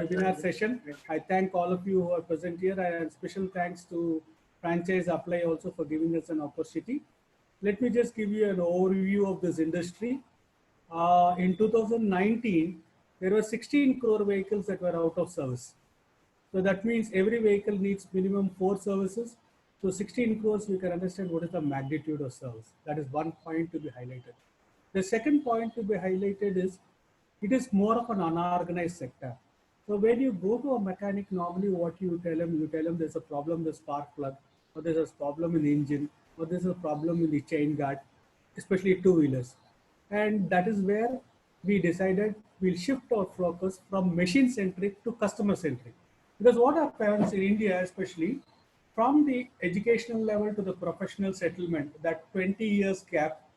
webinar session. I thank all of you who are present here, and special thanks to Franchise Apply also for giving us an opportunity. Let me just give you an overview of this industry. In 2019, there were 16 crore vehicles that were out of service. So that means every vehicle needs minimum 4 services. So 16 crores, you can understand what is the magnitude of service. That is one point to be highlighted. The second point to be highlighted is it is more of an unorganized sector. So when you go to a mechanic, normally what you tell him there's a problem with the spark plug, or there's a problem in the engine, or there's a problem in the chain guard, especially two-wheelers. And that is where we decided we'll shift our focus from machine-centric to customer-centric. Because what happens in India, especially from the educational level to the professional settlement, that 20 years gap,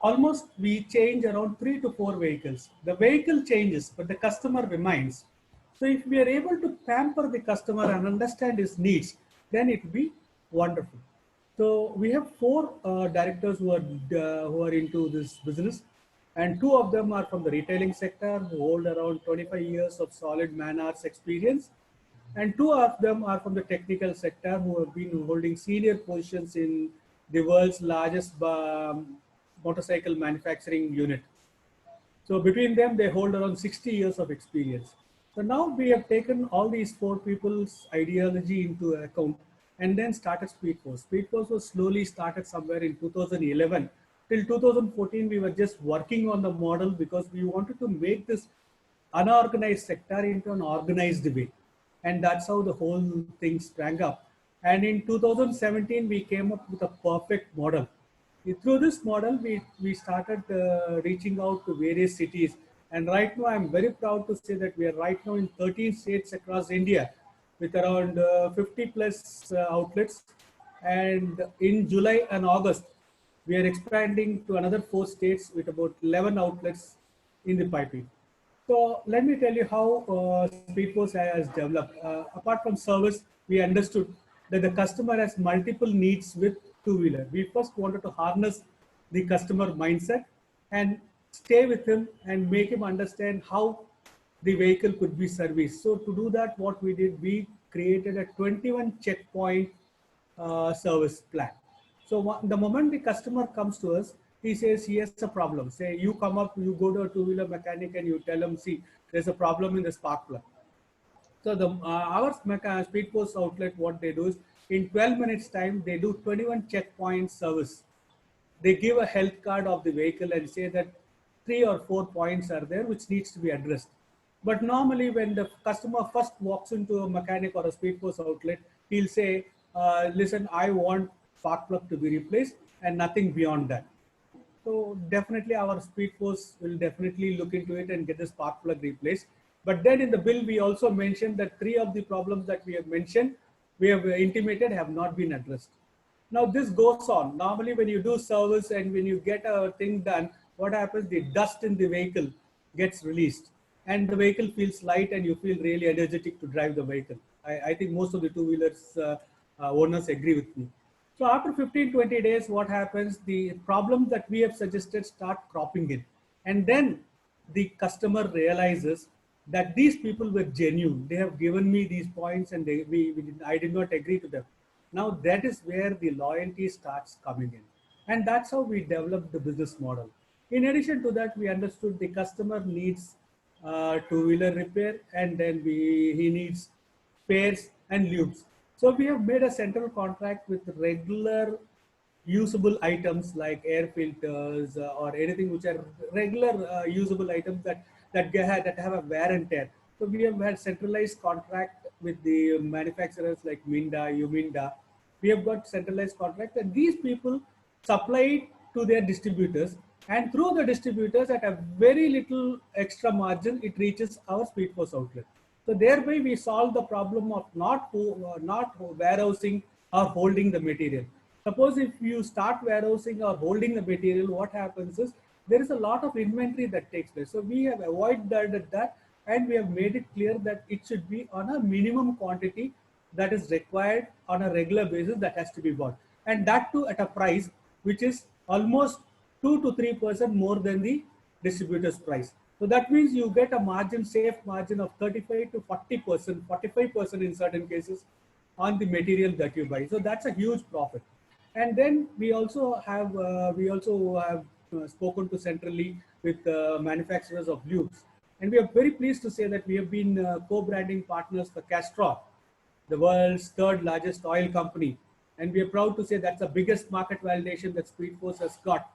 almost we change around 3 to 4 vehicles. The vehicle changes, but the customer remains. So if we are able to pamper the customer and understand his needs, then it will be wonderful. So we have 4 directors who are into this business, and 2 of them are from the retailing sector who hold around 25 years of solid man hours experience, and 2 of them are from the technical sector who have been holding senior positions in the world's largest motorcycle manufacturing unit. So between them, they hold around 60 years of experience. So now we have taken all these 4 people's ideology into account and then started Speedforce. Speedforce was slowly started somewhere in 2011. Till 2014, we were just working on the model because we wanted to make this unorganized sector into an organized way. And that's how the whole thing sprang up. And in 2017, we came up with a perfect model. Through this model, we started reaching out to various cities. And right now, I'm very proud to say that we are right now in 13 states across India with around 50 plus outlets. And in July and August, we are expanding to another 4 states with about 11 outlets in the pipeline. So let me tell you how Speedforce has developed. Apart from service, we understood that the customer has multiple needs with two-wheeler. We first wanted to harness the customer mindset and stay with him and make him understand how the vehicle could be serviced. So to do that, what we did, we created a 21 checkpoint service plan. So the moment the customer comes to us, he says he has a problem. Say you come up, you go to a two-wheeler mechanic and you tell him, see, there's a problem in the spark plug. So our Speedforce outlet, what they do is in 12 minutes time, they do 21 checkpoint service. They give a health card of the vehicle and say that 3 or 4 points are there which needs to be addressed. But normally when the customer first walks into a mechanic or a Speedforce outlet, he'll say, listen, I want spark plug to be replaced and nothing beyond that. So definitely our Speedforce will definitely look into it and get the spark plug replaced. But then in the bill, we also mentioned that 3 of the problems that we have mentioned, we have intimated have not been addressed. Now this goes on. Normally when you do service and when you get a thing done, what happens? The dust in the vehicle gets released and the vehicle feels light and you feel really energetic to drive the vehicle. I think most of the two-wheelers owners agree with me. So after 15-20 days, what happens? The problems that we have suggested start cropping in. And then the customer realizes that these people were genuine. They have given me these points and I did not agree to them. Now that is where the loyalty starts coming in. And that's how we developed the business model. In addition to that, we understood the customer needs two-wheeler repair and then he needs spares and lubes. So we have made a central contract with regular usable items like air filters or anything which are regular usable items that have a wear and tear. So we have had centralized contract with the manufacturers like Minda, Uminda. We have got centralized contract and these people supply it to their distributors, and through the distributors at a very little extra margin, it reaches our Speedforce outlet. So thereby we solve the problem of not warehousing or holding the material. Suppose if you start warehousing or holding the material, what happens is there is a lot of inventory that takes place. So we have avoided that and we have made it clear that it should be on a minimum quantity that is required on a regular basis that has to be bought. And that too at a price which is almost 2 to 3% more than the distributor's price. So that means you get a margin, safe margin of 35 to 40%, 45% in certain cases on the material that you buy. So that's a huge profit. And then we also have spoken to centrally with manufacturers of lubes, and we are very pleased to say that we have been co-branding partners for Castrol, the world's third largest oil company. And we are proud to say that's the biggest market validation that Speed Force has got,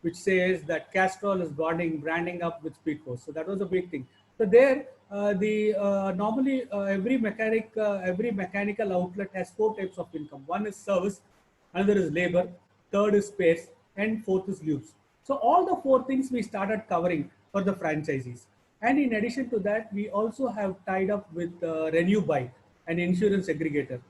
which says that Castrol is branding up with Speed Force. So that was a big thing. So there, normally every mechanical outlet has four types of income. One is service, another is labor, third is space, and fourth is lubes. So all the four things we started covering for the franchisees. And in addition to that, we also have tied up with RenewBuy, an insurance aggregator.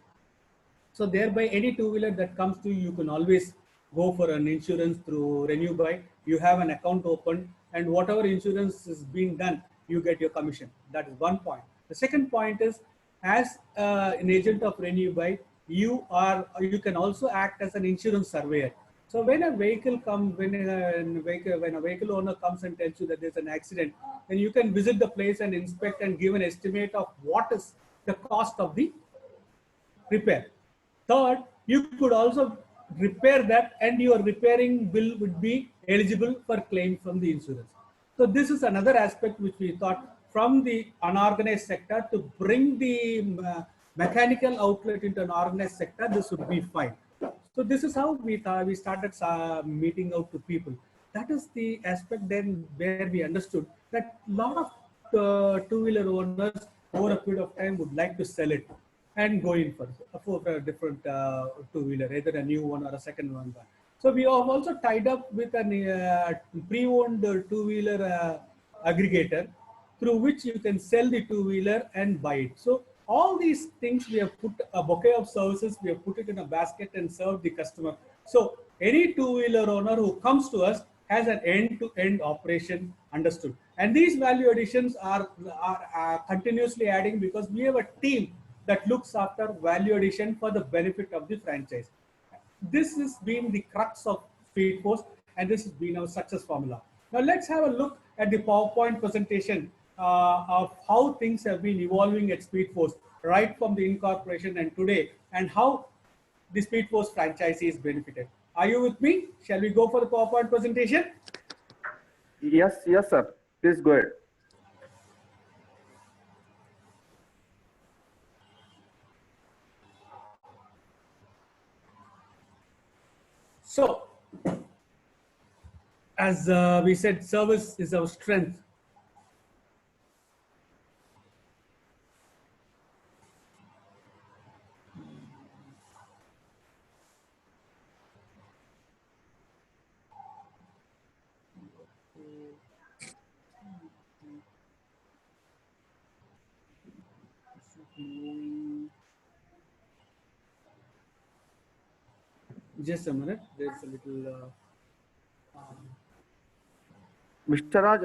So thereby, any two-wheeler that comes to you, you can always go for an insurance through RenewBuy. You have an account open, and whatever insurance is being done, you get your commission. That is one point. The second point is, as an agent of RenewBuy, you can also act as an insurance surveyor. So when a vehicle comes, when a vehicle owner comes and tells you that there's an accident, then you can visit the place and inspect and give an estimate of what is the cost of the repair. Third, you could also repair that, and your repairing bill would be eligible for claim from the insurance. So this is another aspect which we thought from the unorganized sector to bring the mechanical outlet into an organized sector. This would be fine. So this is how we started meeting out to people. That is the aspect then where we understood that a lot of two-wheeler owners over a period of time would like to sell it and go in for a different two-wheeler, either a new one or a second one. So we have also tied up with a pre-owned two-wheeler aggregator through which you can sell the two-wheeler and buy it. So all these things, we have put a bouquet of services, we have put it in a basket and served the customer. So any two-wheeler owner who comes to us has an end-to-end operation understood. And these value additions are continuously adding, because we have a team that looks after value addition for the benefit of the franchise. This has been the crux of Speed Force, and this has been our success formula. Now let's have a look at the PowerPoint presentation of how things have been evolving at Speed Force right from the incorporation and today, and how the Speed Force franchisees benefited. Are you with me? Shall we go for the PowerPoint presentation? Yes, sir. Please go ahead. So, as we said, service is our strength. Just a minute, there's a little... Mr. Raj,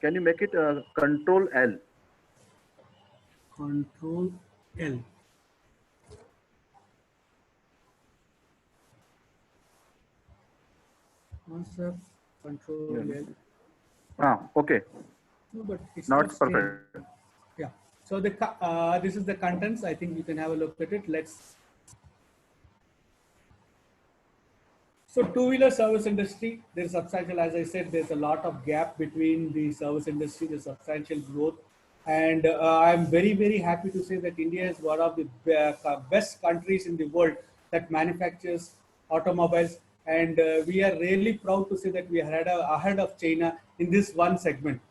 can you make it Control L? Control L. Sir, Control L. Okay. No, but it's now it's perfect. Yeah. So this is the contents. I think you can have a look at it. So two-wheeler service industry, there's substantial, as I said, there's a lot of gap between the service industry, there's substantial growth. And I'm very, very happy to say that India is one of the best countries in the world that manufactures automobiles. And we are really proud to say that we are ahead of China in this one segment,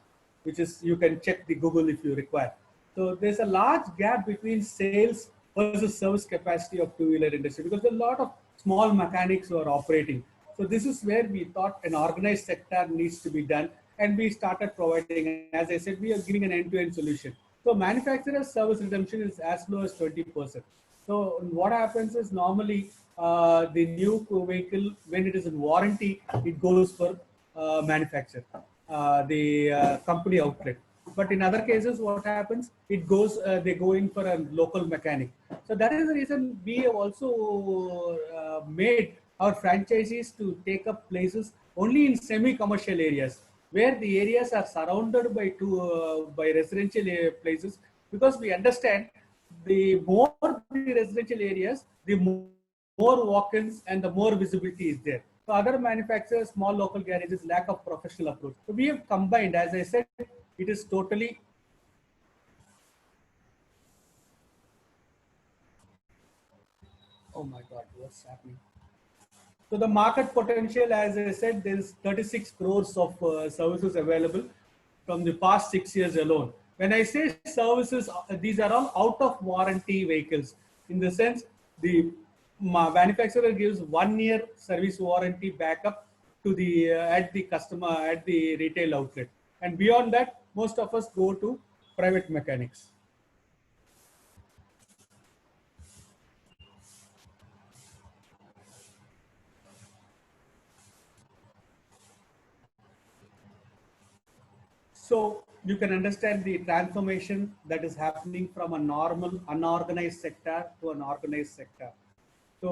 which is, you can check the Google if you require. So there's a large gap between sales versus service capacity of two-wheeler industry, because there are a lot of small mechanics who are operating. So this is where we thought an organized sector needs to be done, and we started providing. And as I said, we are giving an end-to-end solution. So manufacturer's service redemption is as low as 20%. So what happens is, normally the new vehicle, when it is in warranty, it goes for manufacturer, the company outlet. But in other cases, what happens? It goes, they go in for a local mechanic. So that is the reason we have also made our franchisees to take up places only in semi-commercial areas, where the areas are surrounded by by residential places, because we understand the more the residential areas, the more walk-ins and the more visibility is there. So other manufacturers, small local garages, lack of professional approach. So we have combined, as I said, it is totally. Oh my God, what's happening? So the market potential, as I said, there is 36 crores of services available from the past 6 years alone. When I say services, these are all out of warranty vehicles. In the sense, the manufacturer gives 1 year service warranty backup to the at the customer at the retail outlet, and beyond that, most of us go to private mechanics. So you can understand the transformation that is happening from a normal unorganized sector to an organized sector. So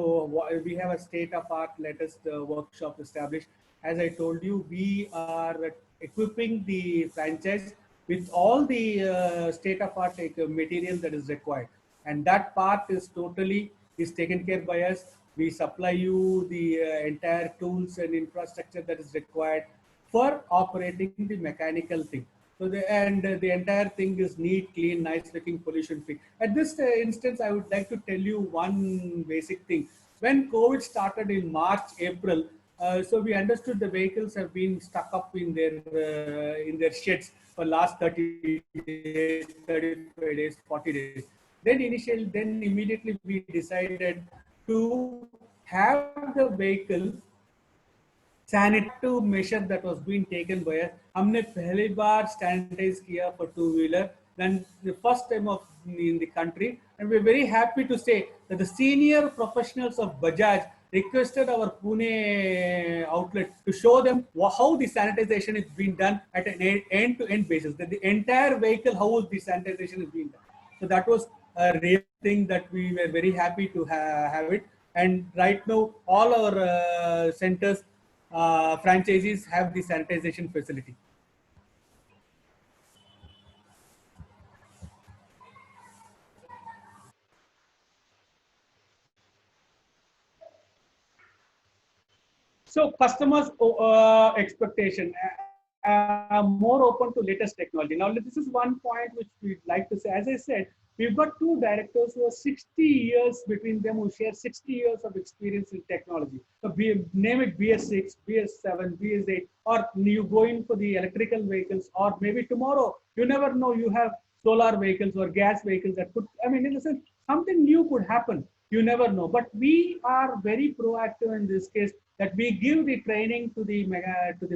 we have a state-of-art latest workshop established. As I told you, we are equipping the franchise with all the state-of-art material that is required, and that part is taken care by us. We supply you the entire tools and infrastructure that is required for operating the mechanical thing. So the entire thing is neat, clean, nice looking, pollution free. At this instance, I would like to tell you one basic thing. When COVID started in March, April, so we understood the vehicles have been stuck up in their sheds for last 30 days, 35 days, 40 days. Then immediately we decided to have the vehicle sanitative measure that was being taken by us. हमने पहली बार sanitize किया for two-wheeler, then the first time of in the country, and we're very happy to say that the senior professionals of Bajaj requested our Pune outlet to show them how the sanitization is being done at an end-to-end basis. That the entire vehicle, how the sanitization is being done. So that was a real thing that we were very happy to have it. And right now, all our centers, franchisees have the sanitization facility. So customers' expectation more open to latest technology. Now, this is one point which we'd like to say. As I said, we've got two directors who are 60 years between them, who share 60 years of experience in technology. So name it BS6, BS7, BS8, or you go in for the electrical vehicles, or maybe tomorrow, you never know, you have solar vehicles or gas vehicles that could, I mean, in a sense, something new could happen. You never know. But we are very proactive in this case, that we give the training to the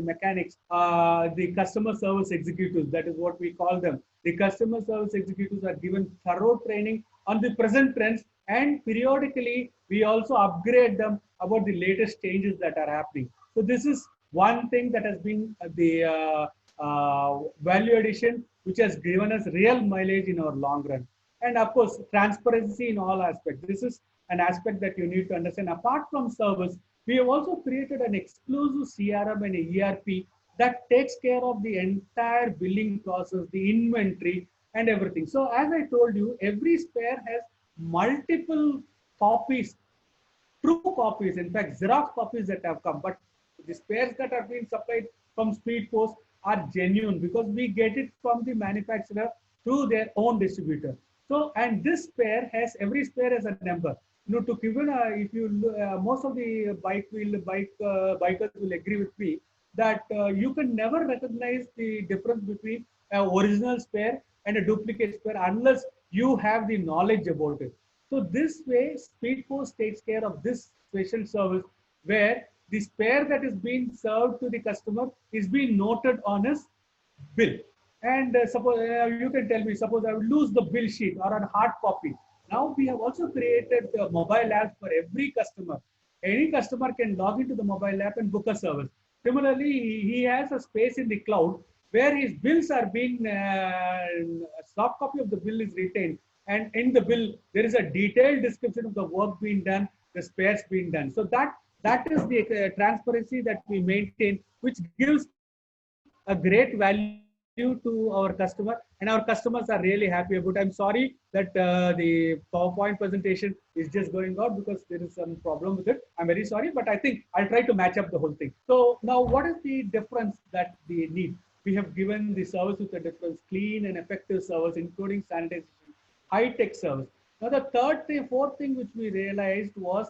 mechanics, the customer service executives. That is what we call them. The customer service executives are given thorough training on the present trends, and periodically we also upgrade them about the latest changes that are happening. So this is one thing that has been the value addition, which has given us real mileage in our long run. And of course, transparency in all aspects. This is an aspect that you need to understand. Apart from service, we have also created an exclusive CRM and a ERP that takes care of the entire billing process, the inventory, and everything. So as I told you, every spare has multiple copies, true copies, in fact, Xerox copies that have come. But the spares that are being supplied from Speed Post are genuine, because we get it from the manufacturer through their own distributor. So, and this spare has, every spare has a number. You know, to give an, if you most of the bikers will agree with me that you can never recognize the difference between an original spare and a duplicate spare unless you have the knowledge about it. So this way, Speed Post takes care of this special service, where the spare that is being served to the customer is being noted on his bill. And suppose you can tell me, suppose I would lose the bill sheet or a hard copy. Now we have also created mobile apps for every customer. Any customer can log into the mobile app and book a service. Similarly, he has a space in the cloud where his bills are being, a soft copy of the bill is retained. And in the bill, there is a detailed description of the work being done, the spares being done. So that is the transparency that we maintain, which gives a great value to our customer, and our customers are really happy about. I'm sorry that the PowerPoint presentation is just going out because there is some problem with it. I'm very sorry, but I think I'll try to match up the whole thing. So now, what is the difference that they need? We have given the service with a difference: clean and effective service, including sanitization, high-tech service. Now, the third thing, fourth thing which we realized was,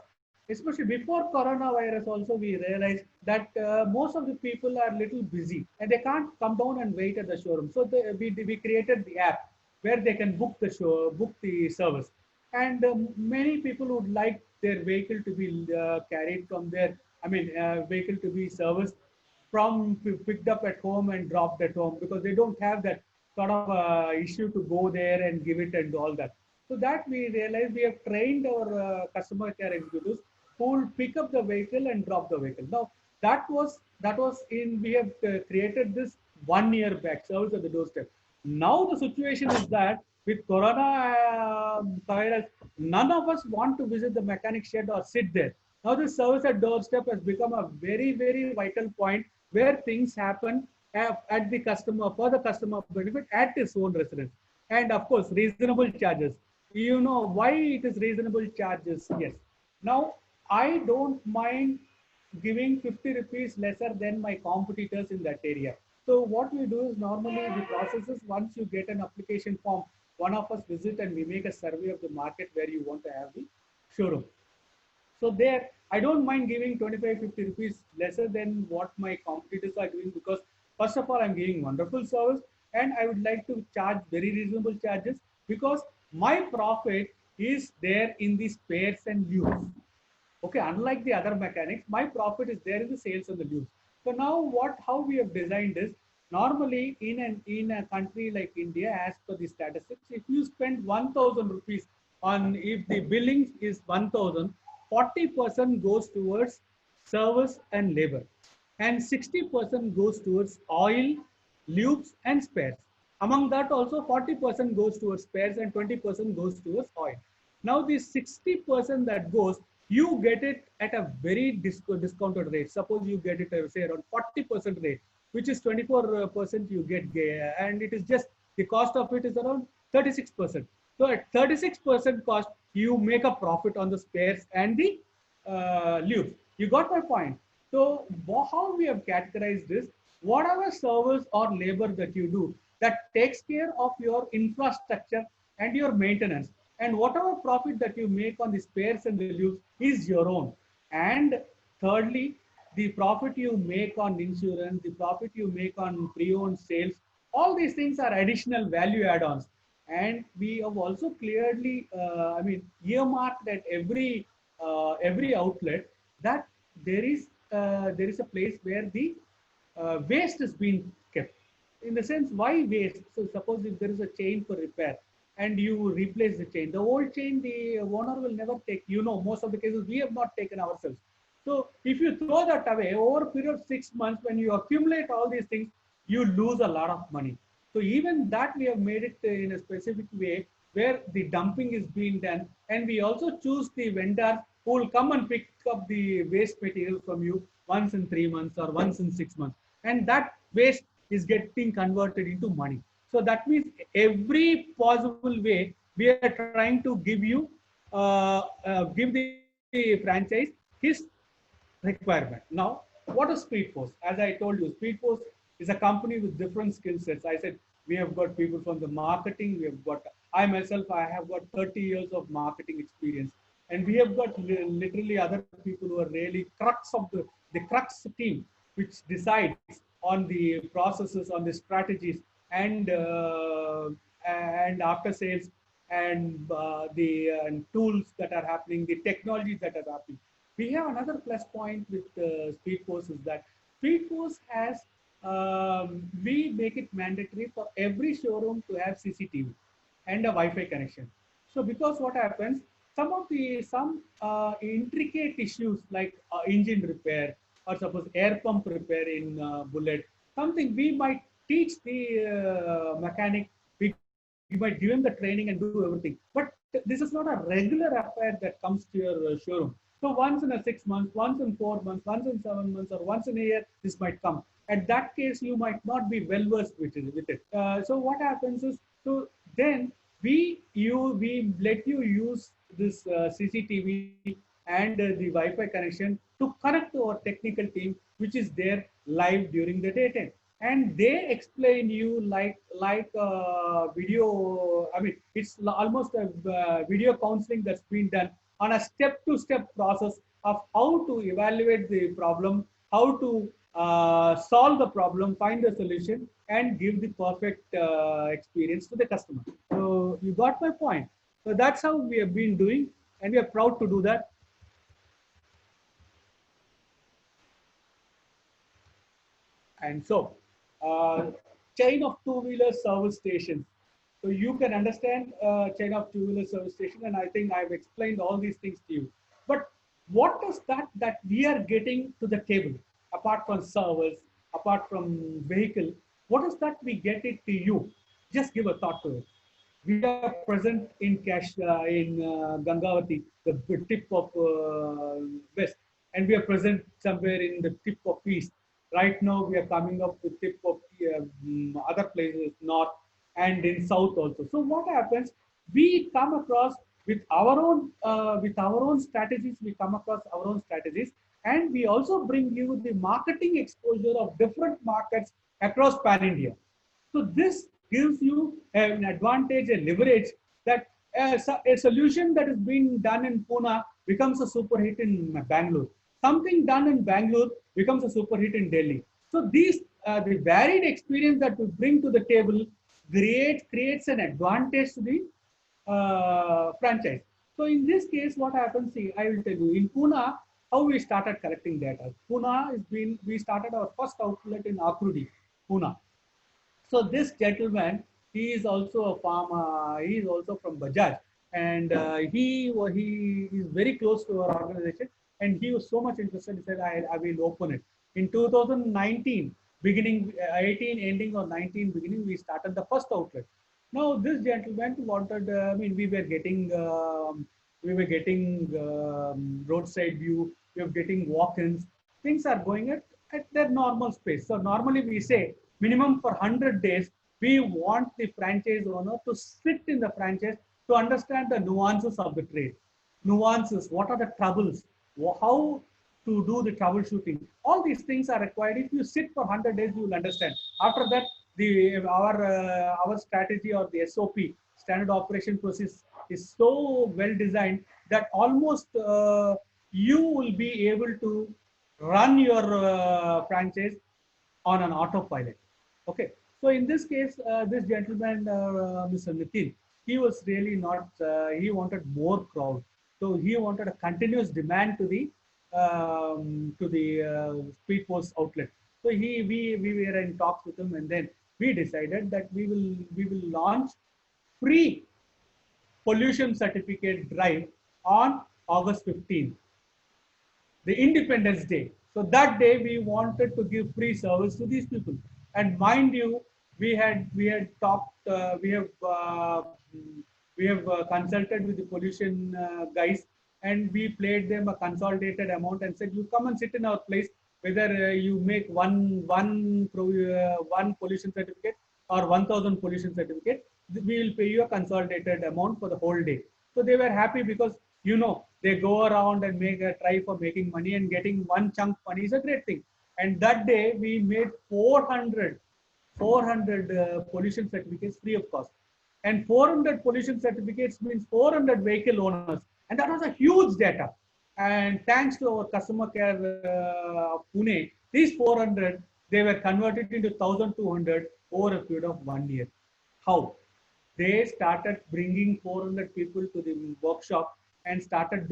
especially before coronavirus, also we realized that most of the people are little busy and they can't come down and wait at the showroom. So we created the app where they can book the service. And many people would like their vehicle to be carried from their, vehicle to be serviced from picked up at home and dropped at home, because they don't have that sort of issue to go there and give it and all that. So that we realized, we have trained our customer care executives who will pick up the vehicle and drop the vehicle. Now that was in, we have created this 1 year back, service at the doorstep. Now the situation is that with corona virus, none of us want to visit the mechanic shed or sit there. Now the service at doorstep has become a very, very vital point where things happen at the customer, for the customer benefit at his own residence. And of course, reasonable charges. You know why it is reasonable charges? Yes. Now, I don't mind giving 50 rupees lesser than my competitors in that area. So what we do is, normally the process is, once you get an application form, one of us visit and we make a survey of the market where you want to have the showroom. So there, I don't mind giving 25, 50 rupees lesser than what my competitors are doing, because first of all, I'm giving wonderful service and I would like to charge very reasonable charges, because my profit is there in the spares and lubes. Okay, unlike the other mechanics, my profit is there in the sales and the lubes. So now how we have designed this, normally in a country like India, as per the statistics, if you spend 1,000 rupees on, if the billing is 1,000, 40% goes towards service and labor, and 60% goes towards oil, lubes, and spares. Among that, also 40% goes towards spares and 20% goes towards oil. Now, this 60% that goes, you get it at a very discounted rate. Suppose you get it, say, around 40% rate, which is 24% you get, and it is just, the cost of it is around 36%. So at 36% cost, you make a profit on the spares and the lubes. You got my point? So how we have categorized this, whatever service or labor that you do, that takes care of your infrastructure and your maintenance, and whatever profit that you make on the spares and the lubes is your own. And thirdly, the profit you make on insurance, the profit you make on pre-owned sales, all these things are additional value add-ons. And we have also clearly, earmarked at every outlet that there is a place where the waste is being kept. In the sense, why waste? So suppose if there is a chain for repair and you replace the chain, the old chain, the owner will never take. Most of the cases we have not taken ourselves. So if you throw that away over a period of 6 months, when you accumulate all these things, you lose a lot of money. So even that we have made it in a specific way where the dumping is being done, and we also choose the vendor who will come and pick up the waste material from you once in 3 months or once in 6 months, and that waste is getting converted into money. So that means every possible way we are trying to give you, give the franchise his requirement. Now, what is Speedforce? As I told you, Speedforce is a company with different skill sets. I said we have got people from the marketing. We have got, I myself, I have got 30 years of marketing experience, and we have got literally other people who are really crux of the crux team, which decides on the processes, on the strategies, and after sales, and the tools that are happening, the technologies that are happening. We have another plus point with Speedforce is that Speedforce has, we make it mandatory for every showroom to have CCTV and a Wi-Fi connection. So because what happens, some intricate issues like engine repair, or suppose air pump repair in Bullet, something we might teach the mechanic, we might give him the training and do everything. But this is not a regular affair that comes to your showroom. So once in a 6 months, once in 4 months, once in 7 months, or once in a year, this might come. At that case, you might not be well versed with it. So what happens is, so then we let you use this CCTV and the Wi-Fi connection to connect to our technical team, which is there live during the daytime, and they explain you like video. I mean, it's almost a video counseling that's been done on a step-to-step process of how to evaluate the problem, how to solve the problem, find the solution, and give the perfect experience to the customer. So you got my point. So that's how we have been doing, and we are proud to do that. And so, chain of two-wheeler service stations. So you can understand chain of two-wheeler service station, and I think I've explained all these things to you. But what is that we are getting to the table, apart from servers, apart from vehicle? What is that we get it to you? Just give a thought to it. We are present in Gangavati, the tip of west, and we are present somewhere in the tip of east. Right now, we are coming up with tip of other places, north and in south also. So what happens? We come across with our own strategies. We come across our own strategies, and we also bring you the marketing exposure of different markets across pan India. So this gives you an advantage, a leverage that a solution that is being done in Pune becomes a super hit in Bangalore. Something done in Bangalore becomes a super hit in Delhi. So these the varied experience that we bring to the table creates an advantage to the franchise. So in this case, what happens? See, I will tell you in Pune how we started collecting data. Pune is been we started our first outlet in Akrudi, Pune. So this gentleman, he is also a farmer. He is also from Bajaj, and he is very close to our organization. And he was so much interested. He said, "I will open it." In 2019, beginning 18 ending or 19 beginning, we started the first outlet. Now this gentleman wanted. I mean, we were getting roadside view. We were getting walk-ins. Things are going at their normal space. So normally we say minimum for 100 days, we want the franchise owner to sit in the franchise to understand the nuances of the trade. Nuances, what are the troubles, how to do the troubleshooting. All these things are required. If you sit for 100 days, you will understand. After that, our strategy or the SOP, standard operation process, is so well designed that almost you will be able to run your franchise on an autopilot. Okay. So in this case, this gentleman, Mr. Nitin, he was really not, he wanted more crowd. So he wanted a continuous demand to the speed post outlet. So we were in talks with him, and then we decided that we will launch free pollution certificate drive on August 15th, the Independence Day. So that day we wanted to give free service to these people. And mind you, we had talked, we have consulted with the pollution guys, and we paid them a consolidated amount and said, you come and sit in our place, whether you make one pollution certificate or 1,000 pollution certificate, we will pay you a consolidated amount for the whole day. So they were happy because they go around and make a try for making money, and getting one chunk money is a great thing. And that day we made 400 pollution certificates free of cost. And 400 pollution certificates means 400 vehicle owners. And that was a huge data. And thanks to our customer care of Pune, these 400, they were converted into 1,200 over a period of 1 year. How? They started bringing 400 people to the workshop and started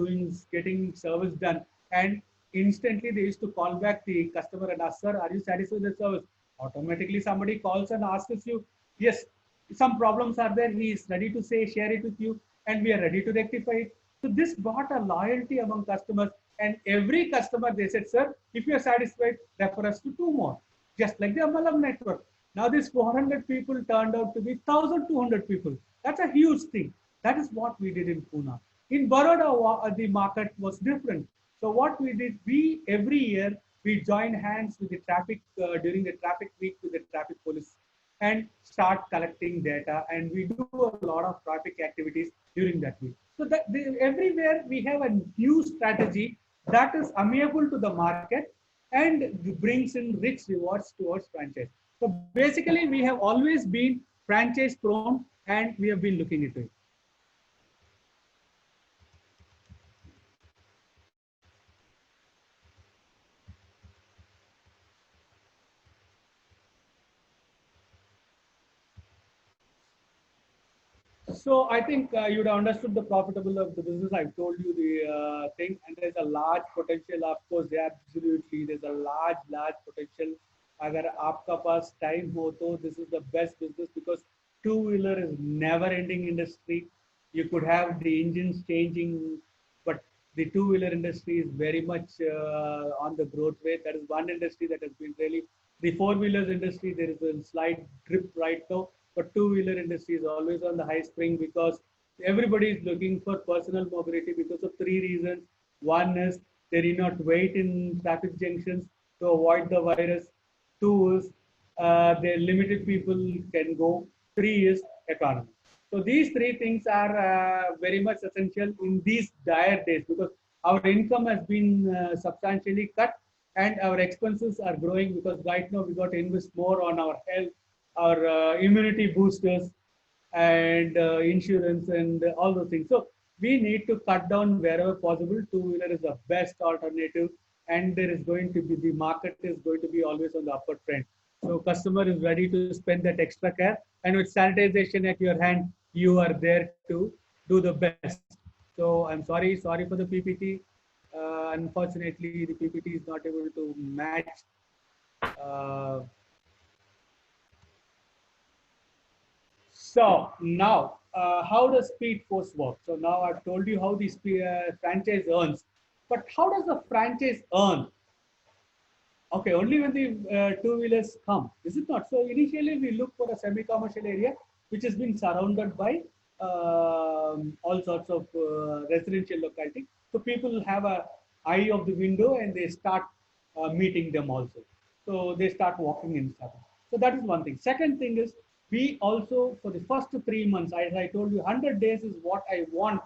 getting service done. And instantly they used to call back the customer and ask, sir, are you satisfied with the service? Automatically somebody calls and asks you, yes, some problems are there. He is ready to share it with you, and we are ready to rectify it. So this brought a loyalty among customers, and every customer, they said, sir, if you are satisfied, refer us to 2 more, just like the Amalam network. Now this 400 people turned out to be 1,200 people. That's a huge thing. That is what we did in Pune. In Baroda, the market was different. So what we did, every year we join hands with the traffic during the traffic week with the traffic police and start collecting data. And we do a lot of traffic activities during that week. So that everywhere we have a new strategy that is amiable to the market and brings in rich rewards towards franchise. So basically, we have always been franchise prone and we have been looking into it. So I think you'd understood the profitable of the business. I've told you the thing, and there's a large potential. Of course, there absolutely there's a large potential. अगर आपका पास time हो तो this is the best business because two-wheeler is never-ending industry. You could have the engines changing, but the two-wheeler industry is very much on the growth rate. That is one industry that has been really. The four-wheelers industry, there is a slight drip right now, but two-wheeler industry is always on the high spring because everybody is looking for personal mobility because of three reasons. One is they need not wait in traffic junctions to avoid the virus. Two is the limited people can go. Three is economy. So these three things are very much essential in these dire days because our income has been substantially cut and our expenses are growing because right now we got to invest more on our health, our immunity boosters, and insurance and all those things. So we need to cut down wherever possible. Two-wheeler is the best alternative, and there is going to be the market is going to be always on the upward trend. So customer is ready to spend that extra care, and with sanitization at your hand, you are there to do the best. So I'm sorry for the PPT. Unfortunately, the PPT is not able to match. Uh, So now, how does Speed Force work? So now I've told you how the franchise earns, but how does the franchise earn? Okay, only when the two-wheelers come, is it not? So initially we look for a semi-commercial area which has been surrounded by all sorts of residential locality. So people have a eye of the window and they start meeting them also. So they start walking in stuff. So that is one thing. Second thing is we also for the first 3 months, as I told you, 100 days is what I want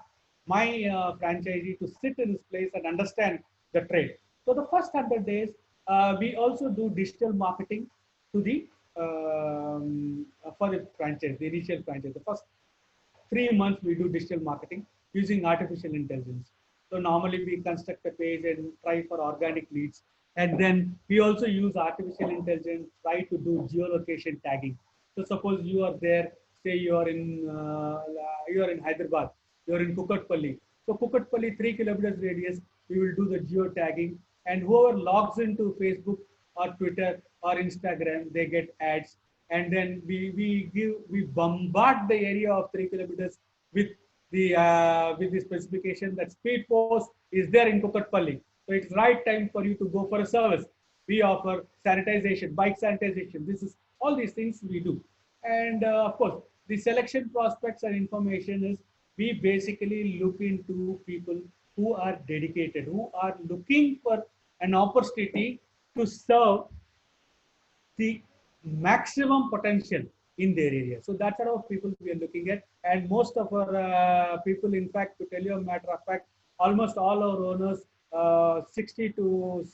my franchisee to sit in his place and understand the trade. So the first 100 days, we also do digital marketing to the for the franchise, the initial franchise. The first 3 months we do digital marketing using artificial intelligence. So normally we construct a page and try for organic leads. And then we also use artificial intelligence, try to do geolocation tagging. So suppose you are there, say you are in Hyderabad, you are in Kukatpalli. So Kukatpalli 3 kilometers radius, we will do the geo tagging, and whoever logs into Facebook or Twitter or Instagram, they get ads. And then we bombard the area of 3 kilometers with the specification that Speed Post is there in Kukatpalli. So it's right time for you to go for a service. We offer sanitization, bike sanitization. This is all these things we do. And of course, the selection prospects and information is we basically look into people who are dedicated, who are looking for an opportunity to serve the maximum potential in their area. So that's sort of people we are looking at. And most of our people, in fact, to tell you a matter of fact, almost all our owners, 60 to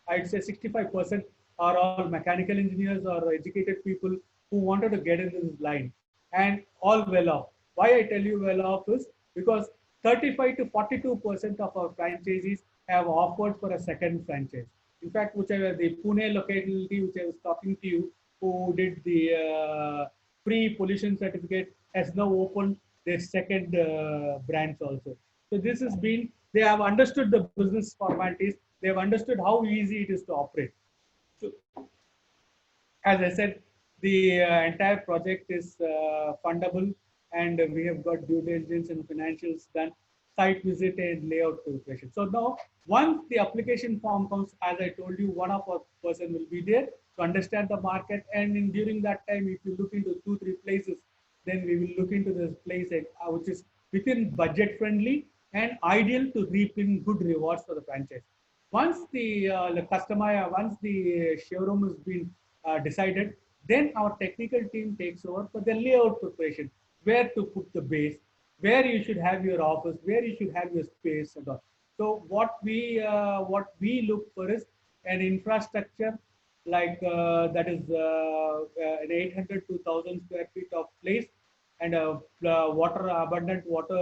I'd say 65% are all mechanical engineers or educated people who wanted to get into this line and all well off. Why I tell you well off is because 35 to 42% of our franchisees have offered for a second franchise. In fact, whichever the Pune locality, which I was talking to you, who did the free pollution certificate, has now opened their second branch also. So this has been, they have understood the business formalities, they have understood how easy it is to operate. So, as I said, the entire project is fundable, and we have got due diligence and financials done, site visit and layout preparation. So now, once the application form comes, as I told you, one of our person will be there to understand the market, and during that time, if you look into 2-3 places, then we will look into this place which is within budget friendly and ideal to reap in good rewards for the franchise. Once the customer, once the showroom has been decided, then our technical team takes over for the layout preparation, where to put the base, where you should have your office, where you should have your space and all. So what we look for is an infrastructure like that is an 800 to 1,000 square feet of place and water abundant water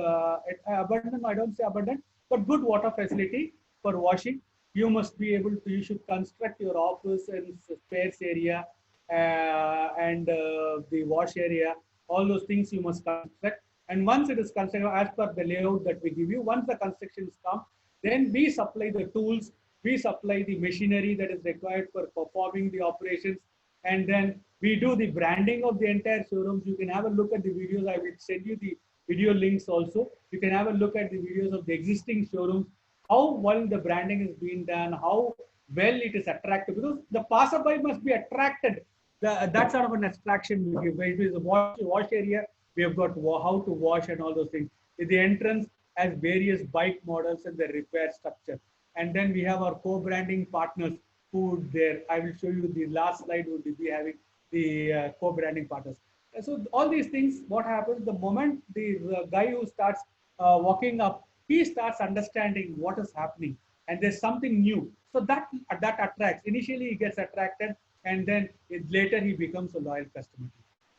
abundant, I don't say abundant, but good water facility for washing. You must be able to, you should construct your office and space area and the wash area, all those things you must construct. And once it is constructed as per the layout that we give you, once the construction is come, then we supply the tools, we supply the machinery that is required for performing the operations, and then we do the branding of the entire showrooms. You can have a look at the videos. I will send you the video links also. You can have a look at the videos of the existing showrooms, how well the branding is being done, how well it is attractive, because the passerby must be attracted. That sort of an attraction we give. It is a wash area. We have got how to wash and all those things. The entrance has various bike models and the repair structure. And then we have our co-branding partners who there. I will show you the last slide. Would be having the co-branding partners. So all these things, what happens the moment the guy who starts walking up, he starts understanding what is happening, and there's something new. So that attracts. Initially, he gets attracted, and then later he becomes a loyal customer.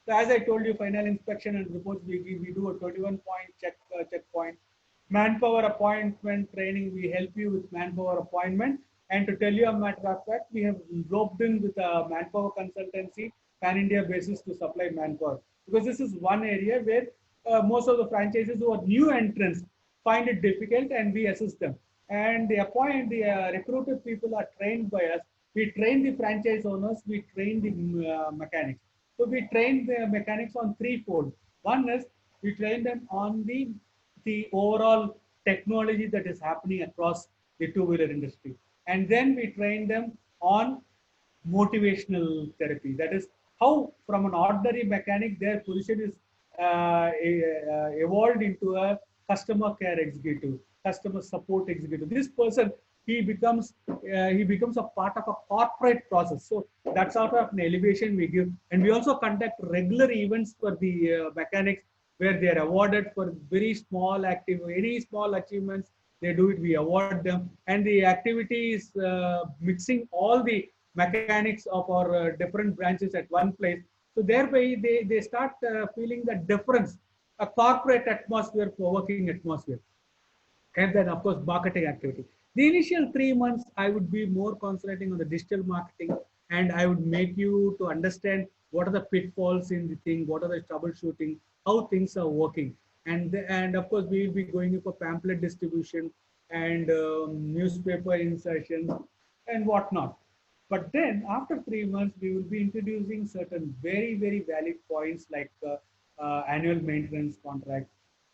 So as I told you, final inspection and reports we do a 21-point checkpoint. Manpower appointment training, we help you with manpower appointment. And to tell you a matter of fact, we have roped in with a manpower consultancy, pan-India basis to supply manpower. Because this is one area where most of the franchises who are new entrants find it difficult, and we assist them. And the recruited people are trained by us. We train the franchise owners, we train the mechanics. So we train the mechanics on threefold. One is we train them on the overall technology that is happening across the two-wheeler industry. And then we train them on motivational therapy. That is how from an ordinary mechanic, their position is evolved into a customer care executive, customer support executive. This person, he becomes a part of a corporate process. So that's sort of an elevation we give. And we also conduct regular events for the mechanics where they are awarded for very small any small achievements they do it, we award them. And the activity is mixing all the mechanics of our different branches at one place. So thereby they start feeling the difference, a corporate atmosphere for working atmosphere. And then of course marketing activity. The initial 3 months I would be more concentrating on the digital marketing, and I would make you to understand what are the pitfalls in the thing, what are the troubleshooting, how things are working. And of course we will be going for pamphlet distribution and newspaper insertions and whatnot. But then after 3 months, we will be introducing certain very, very valid points like annual maintenance contract,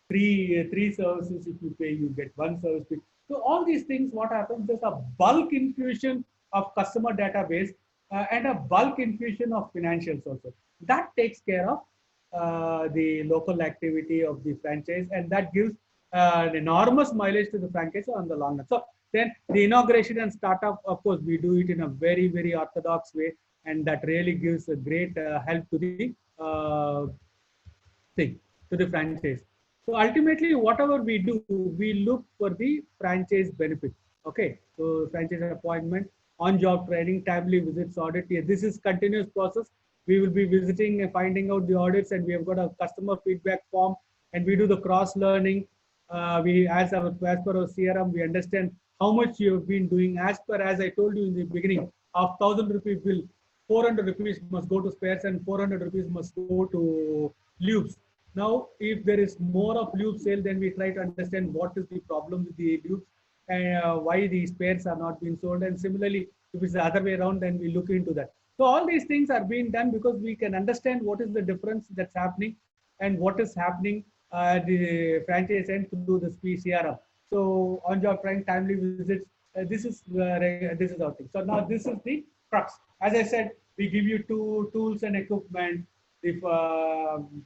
three services. If you pay, you get one service fee. So all these things, what happens? There's a bulk infusion of customer database and a bulk infusion of financials also. That takes care of the local activity of the franchise, and that gives an enormous mileage to the franchise on the long run. So then the inauguration and startup, of course, we do it in a very, very orthodox way, and that really gives a great help to the thing, to the franchise. So ultimately, whatever we do, we look for the franchise benefit. Okay, so franchise appointment, on-job training, timely visits, audit. Yeah, this is continuous process. We will be visiting and finding out the audits, and we have got a customer feedback form, and we do the cross learning. As per our CRM, we understand how much you have been doing. As I told you in the beginning, of 1,000 rupee bill, 400 rupees must go to spares and 400 rupees must go to lubes. Now, if there is more of lube sale, then we try to understand what is the problem with the lubes and why the spares are not being sold. And similarly, if it's the other way around, then we look into that. So all these things are being done because we can understand what is the difference that's happening and what is happening the franchise end through this PCRM. So on-job training, timely visits, this is our thing. So now this is the crux. As I said, we give you two tools and equipment, if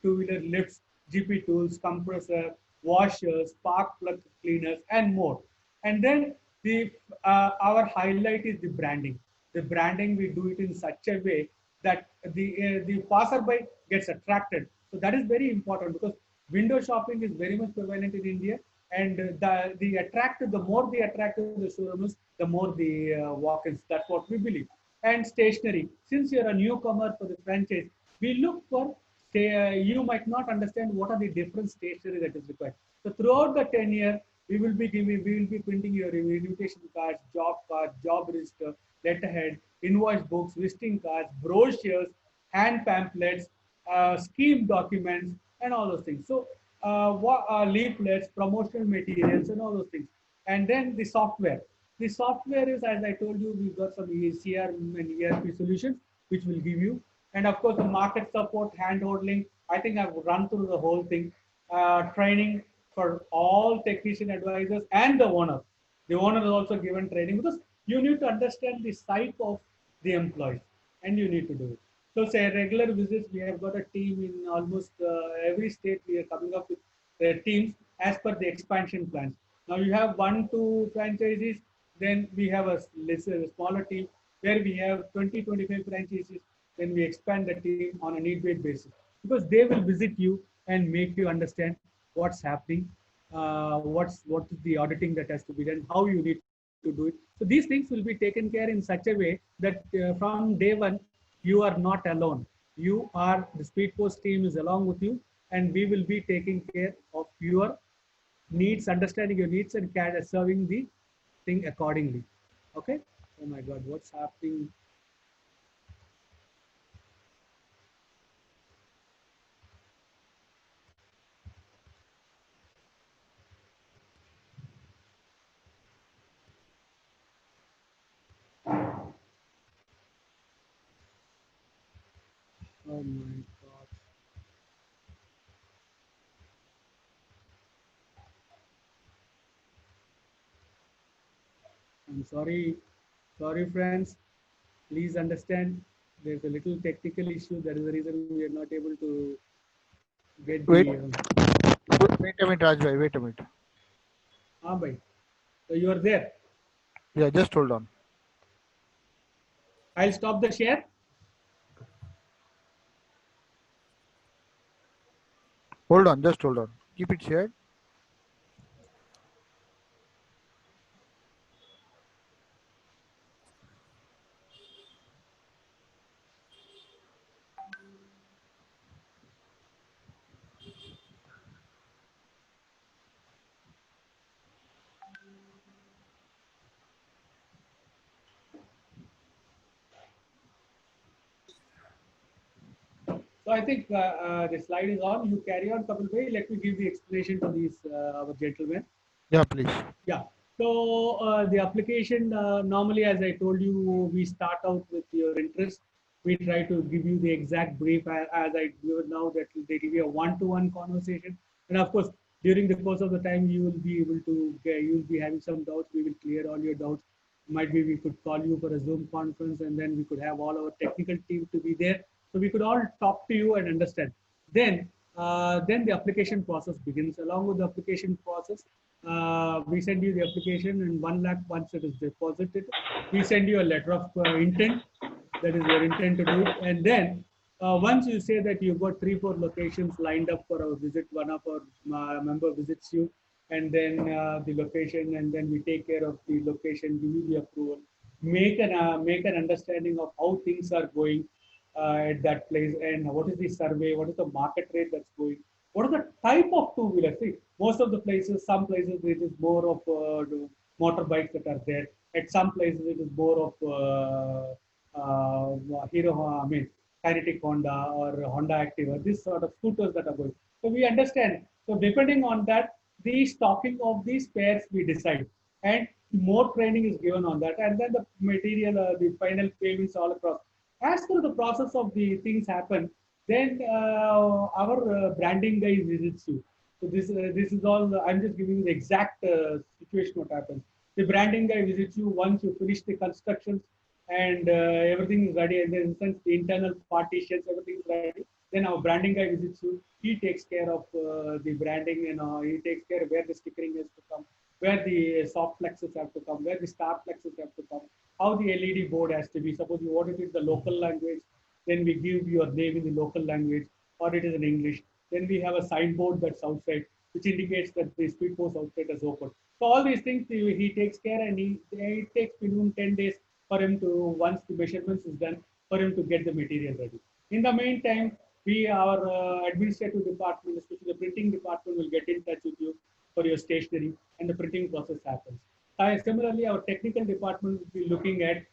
two-wheeler lifts, GP tools, compressor, washers, spark plug cleaners, and more. And then The our highlight is the branding. The branding, we do it in such a way that the passerby gets attracted. So that is very important, because window shopping is very much prevalent in India, and the attractive, the more the attractive the showroom is, the more the walk-ins. That's what we believe. And stationery, since you're a newcomer for the franchise, we look for, you might not understand what are the different stationery that is required. So throughout the tenure, we will be printing your invitation cards, job register, letterhead, invoice books, visiting cards, brochures, hand pamphlets, scheme documents, and all those things. So leaflets, promotional materials, and all those things. And then the software. The software is, as I told you, we've got some CRM and ERP solutions which will give you. And of course, the market support, hand holding. I think I've run through the whole thing. Training for all technician advisors and the owner. The owner is also given training, because you need to understand the psyche of the employees, and you need to do it. So, say regular visits, we have got a team in almost every state. We are coming up with teams as per the expansion plans. Now, you have 1 2 franchises, then we have a smaller team where we have 20 25 franchises. Then we expand the team on a need-based basis, because they will visit you and make you understand what's happening, what is the auditing that has to be done, how you need to do it. So these things will be taken care in such a way that from day one, you are not alone. You are, the Speed Post team is along with you, and we will be taking care of your needs, understanding your needs, and serving the thing accordingly. Okay. Oh my God, what's happening? Oh my God. I'm sorry. Sorry, friends. Please understand, there's a little technical issue. That is the reason we are not able to get the. Wait, wait a minute, Rajbhai. Wait a minute. Bhai. So you are there. Yeah, just hold on. I'll stop the share. Hold on, just hold on. Keep it shared. So I think the slide is on. You carry on, Kapil Bhai. Let me give the explanation to these our gentlemen. Yeah, please. Yeah. So the application, normally, as I told you, we start out with your interest. We try to give you the exact brief, as I do now, that they give you a one-to-one conversation. And of course, during the course of the time, you will be able to, you will be having some doubts. We will clear all your doubts. Might be we could call you for a Zoom conference, and then we could have all our technical team to be there. So we could all talk to you and understand. Then the application process begins. Along with the application process, we send you the application, and 1 lakh once it is deposited, we send you a letter of intent, that is your intent to do it. And then once you say that you've got 3 4 locations lined up for our visit, one of our member visits you, and then the location, and then we take care of the location, give you the approval, make an understanding of how things are going at that place, and what is the survey, what is the market rate that's going, what is the type of two-wheeler. See, most of the places, some places it is more of motorbikes that are there. At some places it is more of I mean, Kinetic Honda or Honda Activa, this sort of scooters that are going. So we understand. So depending on that, the stocking of these pairs we decide, and more training is given on that, and then the material, the final payments all across. As per the process of the things happen, then our branding guy visits you. So this is all. I'm just giving you the exact situation what happens. The branding guy visits you once you finish the constructions, and everything is ready, and then since the internal partitions, everything is ready. Then our branding guy visits you. He takes care of the branding, and he takes care of where the stickering has to come, where the soft plexes have to come, where the star plexes have to come, how the LED board has to be. Suppose you want it in the local language, then we give your name in the local language, or it is in English. Then we have a signboard that's outside, which indicates that the speed post outside is open. So all these things he takes care, and it takes minimum 10 days for him to, once the measurements is done, for him to get the material ready. In the meantime, our administrative department, especially the printing department, will get in touch with you for your stationery, and the printing process happens. Similarly, our technical department will be looking at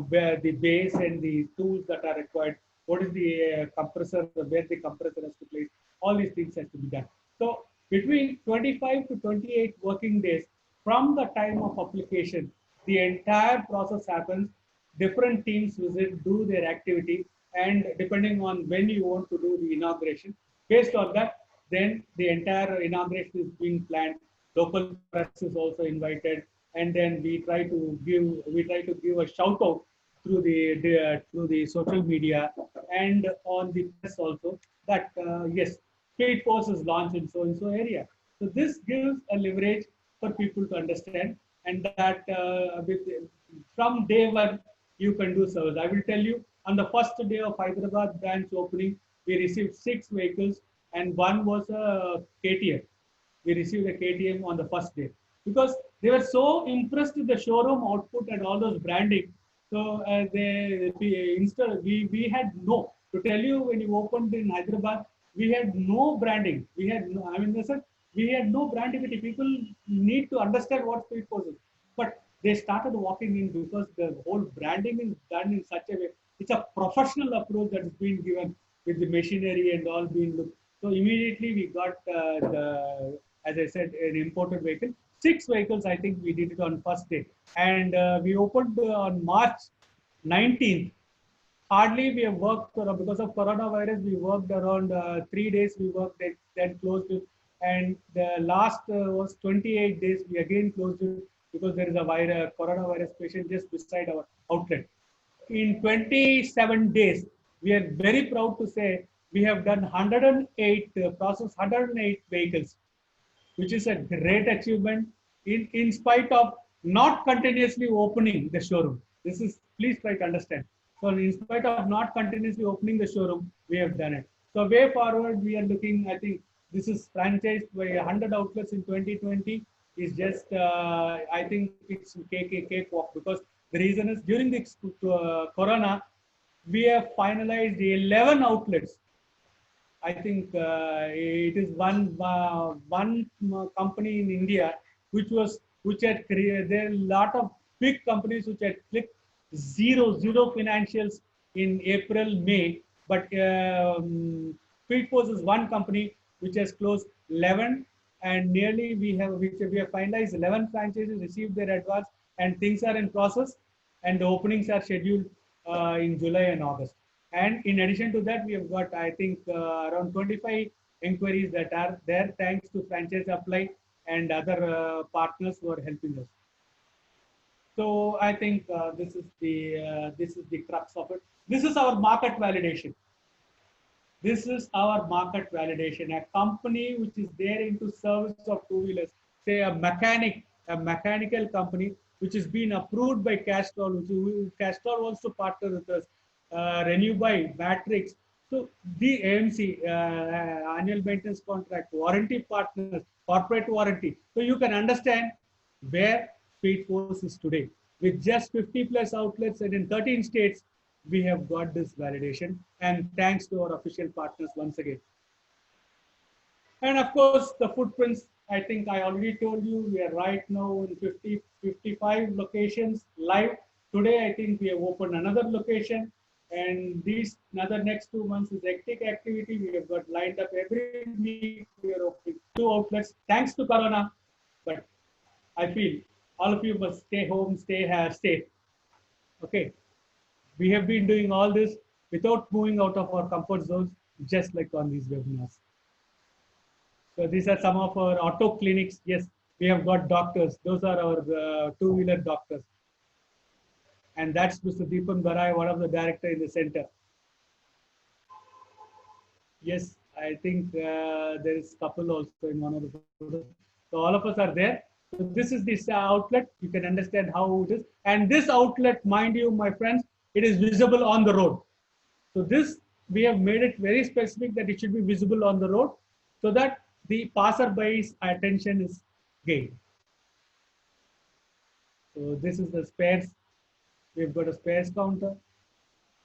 where the base and the tools that are required, what is the compressor, where the compressor has to place, all these things has to be done. So between 25 to 28 working days from the time of application, the entire process happens. Different teams visit, do their activity, and depending on when you want to do the inauguration, based on that, then the entire inauguration is being planned. Local press is also invited, and then we try to give a shout out through the social media and on the press also, that yes, Speed Force is launched in so and so area. So this gives a leverage for people to understand, and that from day one you can do service. I will tell you, on the first day of Hyderabad branch opening, we received 6 vehicles, and one was a KTM. We received a KTM on the first day because they were so impressed with the showroom output and all those branding. So we had no, to tell you, when you opened in Hyderabad, we had no branding. We had no, I mean, listen, we had no brand equity. People need to understand what Speed Force is. But they started walking in because the whole branding is done in such a way. It's a professional approach that is being given with the machinery and all being looked. So immediately we got as I said, an imported vehicle. 6 vehicles, I think we did it on first day. And we opened on March 19th. Hardly we have worked because of coronavirus. We worked around 3 days. We worked it, then closed it, and the last was 28 days. We again closed it because there is a coronavirus patient just beside our outlet. In 27 days, we are very proud to say we have done 108 process 108 vehicles, which is a great achievement in spite of not continuously opening the showroom. This is, please try to understand. So in spite of not continuously opening the showroom, we have done it. So way forward, we are looking, I think this is franchised by 100 outlets in 2020 is just, I think it's cakewalk, because the reason is during the Corona, we have finalized 11 outlets. I think it is one company in India which had created, there are a lot of big companies which had clicked zero financials in April, May, but Speed Force is one company which has closed 11, and nearly we have finalized 11 franchises, received their advance, and things are in process, and the openings are scheduled in July and August. And in addition to that, we have got, I think, around 25 inquiries that are there, thanks to Franchise Apply and other partners who are helping us. So I think this is the crux of it. This is our market validation. This is our market validation. A company which is there into service of two-wheelers, say a mechanical company which has been approved by Castrol, Castrol wants to partner with us, Renew by Matrix. So the AMC, annual maintenance contract, warranty partners, corporate warranty. So you can understand where Speed Force is today. With just 50 plus outlets and in 13 states, we have got this validation, and thanks to our official partners once again. And of course, the footprints, I think I already told you, we are right now in 55 locations live. Today, I think we have opened another location, and another next 2 months is hectic activity. We have got lined up every week. We are opening 2 outlets, thanks to Corona. But I feel all of you must stay home, stay safe. Okay. We have been doing all this without moving out of our comfort zones, just like on these webinars. So these are some of our auto clinics. Yes, we have got doctors. Those are our two-wheeler doctors. And that's Mr. Deepan Barai, one of the director in the center. Yes, I think there is couple also in one of the photos. So all of us are there. So this is this outlet. You can understand how it is. And this outlet, mind you, my friends, it is visible on the road. So this, we have made it very specific that it should be visible on the road so that the passerby's attention is gained. So this is the spares. We've got a spares counter.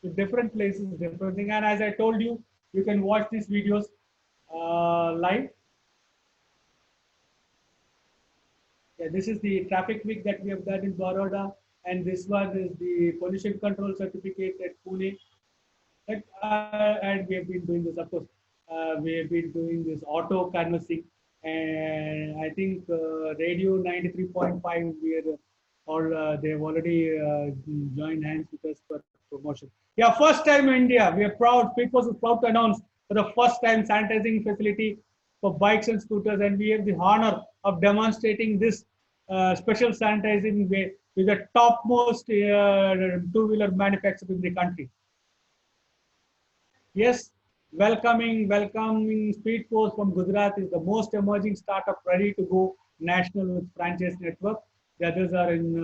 So different places, different thing. And as I told you, you can watch these videos live. Yeah, this is the traffic week that we have done in Baroda, and this one is the pollution control certificate at Pune. And we have been doing this, of course. We have been doing this auto canvassing, and I think radio 93.5. We are all they have already joined hands with us for promotion. Yeah, first time in India. We are proud. Speedpost is proud to announce for the first time sanitizing facility for bikes and scooters, and we have the honor of demonstrating this special sanitizing way with the topmost two-wheeler manufacturer in the country. Yes, welcoming Speedpost from Gujarat is the most emerging startup ready to go national with franchise network. The others are in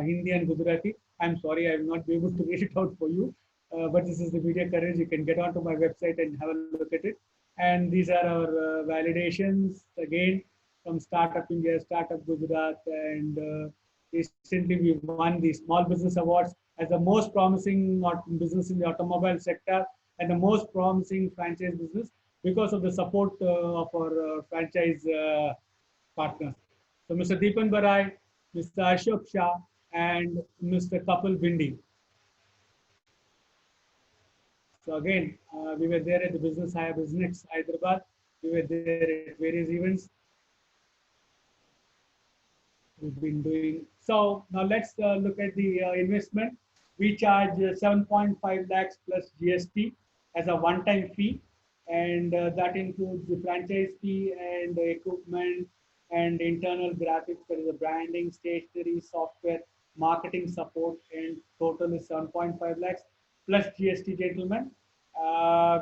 Hindi and Gujarati. I'm sorry, I will not be able to read it out for you. But this is the media coverage. You can get onto my website and have a look at it. And these are our validations again from Startup India, Startup Gujarat, and recently we won the Small Business Awards as the most promising business in the automobile sector and the most promising franchise business because of the support of our franchise partners. So Mr. Deepan Barai, Mr. Ashok Shah, and Mr. Kapil Bindi. So again, we were there at the Business Hyderabad. We were there at various events. We've been doing. So now let's look at the investment. We charge 7.5 lakhs plus GST as a one-time fee, and that includes the franchise fee and the equipment and internal graphics, that is the branding, stationery, software, marketing support, and total is 7.5 lakhs plus GST, gentlemen.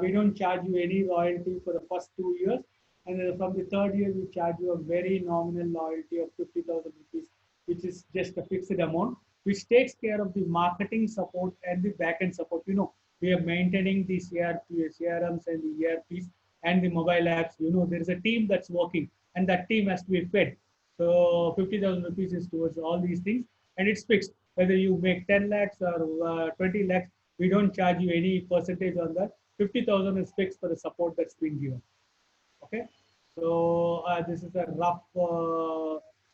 We don't charge you any royalty for the first 2 years, and then from the third year we charge you a very nominal loyalty of 50,000 rupees, which is just a fixed amount, which takes care of the marketing support and the backend support. You know, we are maintaining the CRMs and the ERPs and the mobile apps. You know, there is a team that's working, and that team has to be fed. So 50,000 rupees is towards all these things, and it's fixed. Whether you make 10 lakhs or 20 lakhs, we don't charge you any percentage on that. 50,000 is fixed for the support that's being given. Okay, so this is a rough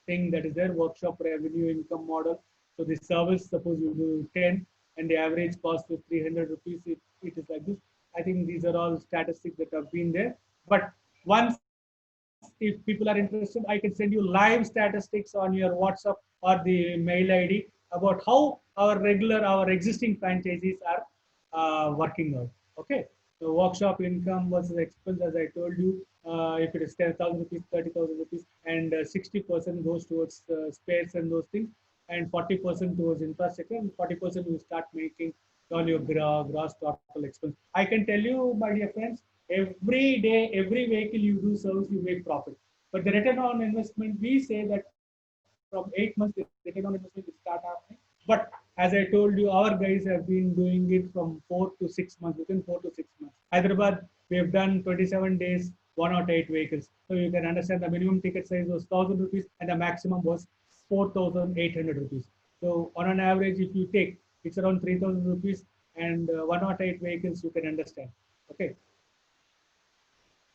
thing that is there, workshop revenue income model. So the service, suppose you do 10 and the average cost is 300 rupees, it is like this. I think these are all statistics that have been there. But once, if people are interested, I can send you live statistics on your WhatsApp or the mail ID about how our existing franchisees are working out. Okay. So workshop income versus expense, as I told you, if it is 10,000 rupees, 30,000 rupees, and 60% goes towards spares and those things, and 40% towards infrastructure, and 40% you start making all your gross total expense. I can tell you, my dear friends, every day, every vehicle you do service, you make profit. But the return on investment, we say that from 8 months, the return on investment will start happening. But as I told you, our guys have been doing it from 4 to 6 months, within 4 to 6 months. Hyderabad, we have done 27 days, 108 vehicles. So you can understand the minimum ticket size was 1,000 rupees and the maximum was 4,800 rupees. So on an average, if you take, it's around 3,000 rupees and 108 vehicles, you can understand. Okay.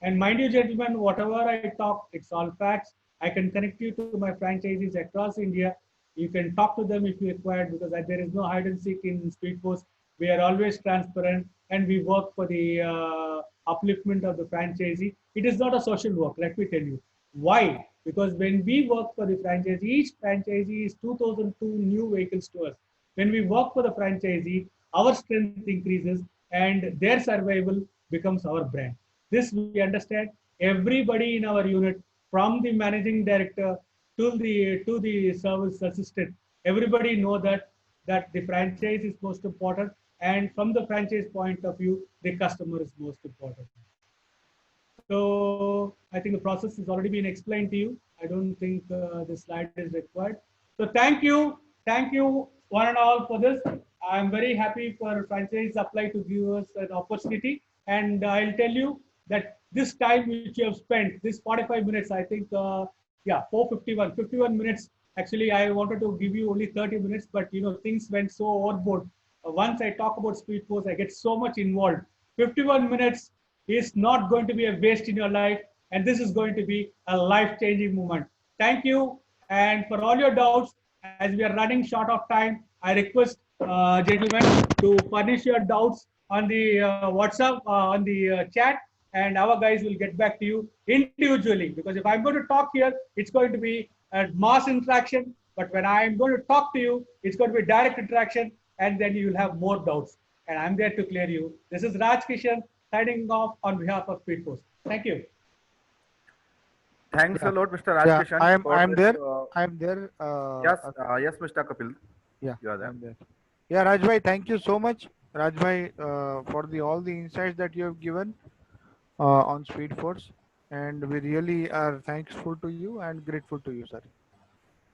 And mind you, gentlemen, whatever I talk, it's all facts. I can connect you to my franchisees across India. You can talk to them if you require, because there is no hide and seek in Speedpost. We are always transparent and we work for the upliftment of the franchisee. It is not a social work, let me tell you. Why? Because when we work for the franchisee, each franchisee is 2,002 new vehicles to us. When we work for the franchisee, our strength increases and their survival becomes our brand. This we understand. Everybody in our unit, from the managing director to the service assistant, everybody know that the franchise is most important, and from the franchise point of view, the customer is most important. So I think the process has already been explained to you. I don't think the slide is required. So thank you one and all for this. I'm very happy for Franchise Apply to give us an opportunity, and I'll tell you that this time which you have spent, this 45 minutes, I think, yeah, 51 minutes. Actually, I wanted to give you only 30 minutes, but things went so overboard. Once I talk about Speed Force, I get so much involved. 51 minutes is not going to be a waste in your life, and this is going to be a life-changing moment. Thank you, and for all your doubts, as we are running short of time, I request gentlemen to furnish your doubts on the WhatsApp, on the chat, and our guys will get back to you individually. Because if I'm going to talk here, it's going to be a mass interaction. But when I'm going to talk to you, it's going to be direct interaction, and then you will have more doubts. And I'm there to clear you. This is Raj Kishan signing off on behalf of Speed Force. Thank you. Thanks Yeah. a lot, Mr. Raj Yeah, Kishan. I'm for I'm this, there. I'm there. yes, Mr. Kapil. Yeah, You are there. I'm there. Yeah, Rajbhai, thank you so much, Rajbhai, for the all the insights that you have given on Speed Force, and we really are thankful to you and grateful to you, sir.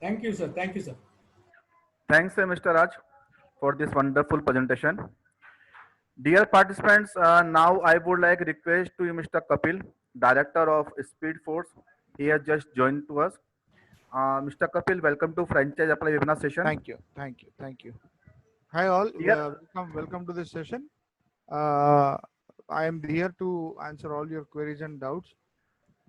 Thank you, sir. Thank you, sir. Thanks, Mr. Raj, for this wonderful presentation. Dear participants, now I would like request to you, Mr. Kapil, Director of Speed Force. He has just joined to us. Mr. Kapil, welcome to Franchise Apply webinar session. Thank you, thank you, thank you. Hi all, Dear, welcome to this session. Uh, I am here to answer all your queries and doubts.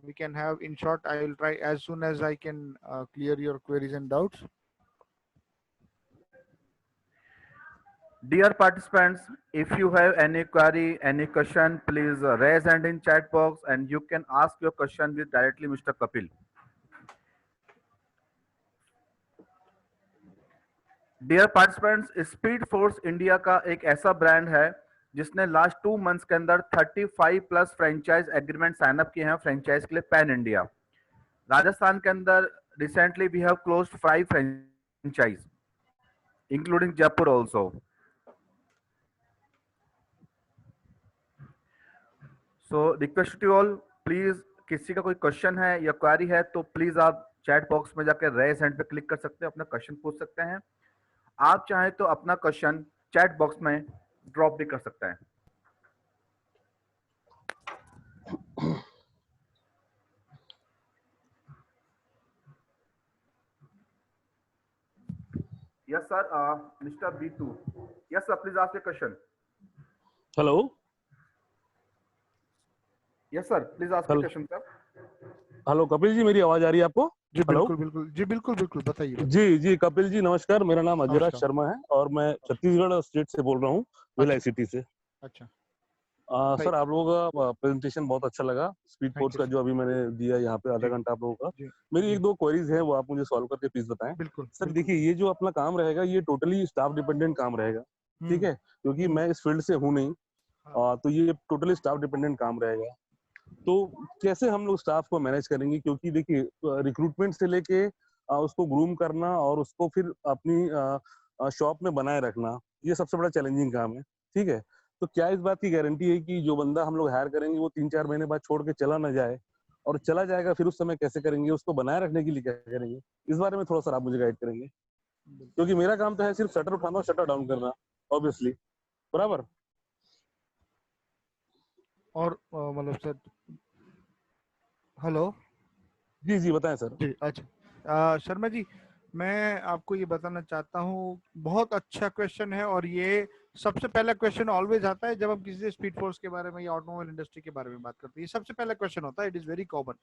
We can have, in short, I will try as soon as I can clear your queries and doubts. dear participants, if you have any query, any question, please raise hand in chat box and you can ask your question with directly Mr. Kapil. Dear participants, speed force India का एक ऐसा brand है जिसने last 2 months के अंदर 35 plus franchise agreement sign up किए हैं franchise के लिए पैन इंडिया। राजस्थान के अंदर recently we have closed 5 franchise including Jaipur also. So request to all, please किसी का कोई क्वेश्चन है या क्वेरी है तो प्लीज आप चैट बॉक्स में जाकर रेज हैंड पे क्लिक कर सकते हैं, अपना क्वेश्चन पूछ सकते हैं। आप चाहें तो अपना क्वेश्चन चैट बॉक्स में ड्रॉप भी कर सकते हैं। Yes, sir. Mr. B2. Yes, sir. Please ask your question. Hello. Yes, sir. Please ask your question, sir. Hello Kapil ji, मेरी आवाज आ रही है आपको? जी हेलो? बिल्कुल बिल्कुल जी बिल्कुल बिल्कुल बताइए। जी कपिल जी नमस्कार, मेरा नाम अजयराज नमस्कार। शर्मा है और मैं छत्तीसगढ़ स्टेट से बोल रहा हूँ, भिलाई सिटी से। अच्छा सर, आप लोगों का प्रेजेंटेशन बहुत अच्छा लगा, स्पीड फोर्स का you, जो अभी मैंने दिया यहाँ पे आधा जी, घंटा आप लोगों का। जी, मेरी जी। 1-2 क्वेरीज है, वो आप मुझे सॉल्व करके प्लीज बताएं। बिल्कुल सर बिल्कुल। देखिए, ये जो अपना काम रहेगा ये टोटली स्टाफ डिपेंडेंट काम रहेगा, ठीक है? क्योंकि मैं इस फील्ड से हूँ नहीं, तो ये टोटली स्टाफ डिपेंडेंट काम रहेगा। तो कैसे हम लोग स्टाफ को मैनेज करेंगे? क्योंकि देखिए रिक्रूटमेंट से लेके उसको ग्रूम करना और उसको फिर अपनी शॉप में बनाए रखना, ये सबसे बड़ा चैलेंजिंग काम है, ठीक है? तो क्या इस बात की गारंटी है कि जो बंदा हम लोग हायर करेंगे वो 3-4 महीने बाद छोड़ के चला ना जाए, और चला जाएगा फिर उस समय कैसे करेंगे, उसको बनाए रखने के लिए क्या करेंगे? इस बारे में थोड़ा सा आप मुझे गाइड करेंगे, क्योंकि मेरा काम तो है सिर्फ शटर उठाना और शटर डाउन करना, ऑब्वियसली, बराबर। और मतलब सर, हेलो जी बताएं सर। जी अच्छा, शर्मा जी, मैं आपको ये बताना चाहता हूँ, बहुत अच्छा क्वेश्चन है और ये सबसे पहला क्वेश्चन ऑलवेज आता है जब हम किसी स्पीड फोर्स के बारे में या ऑटोमोबाइल इंडस्ट्री के बारे में बात करते हैं। ये सबसे पहला क्वेश्चन होता है, it is very common.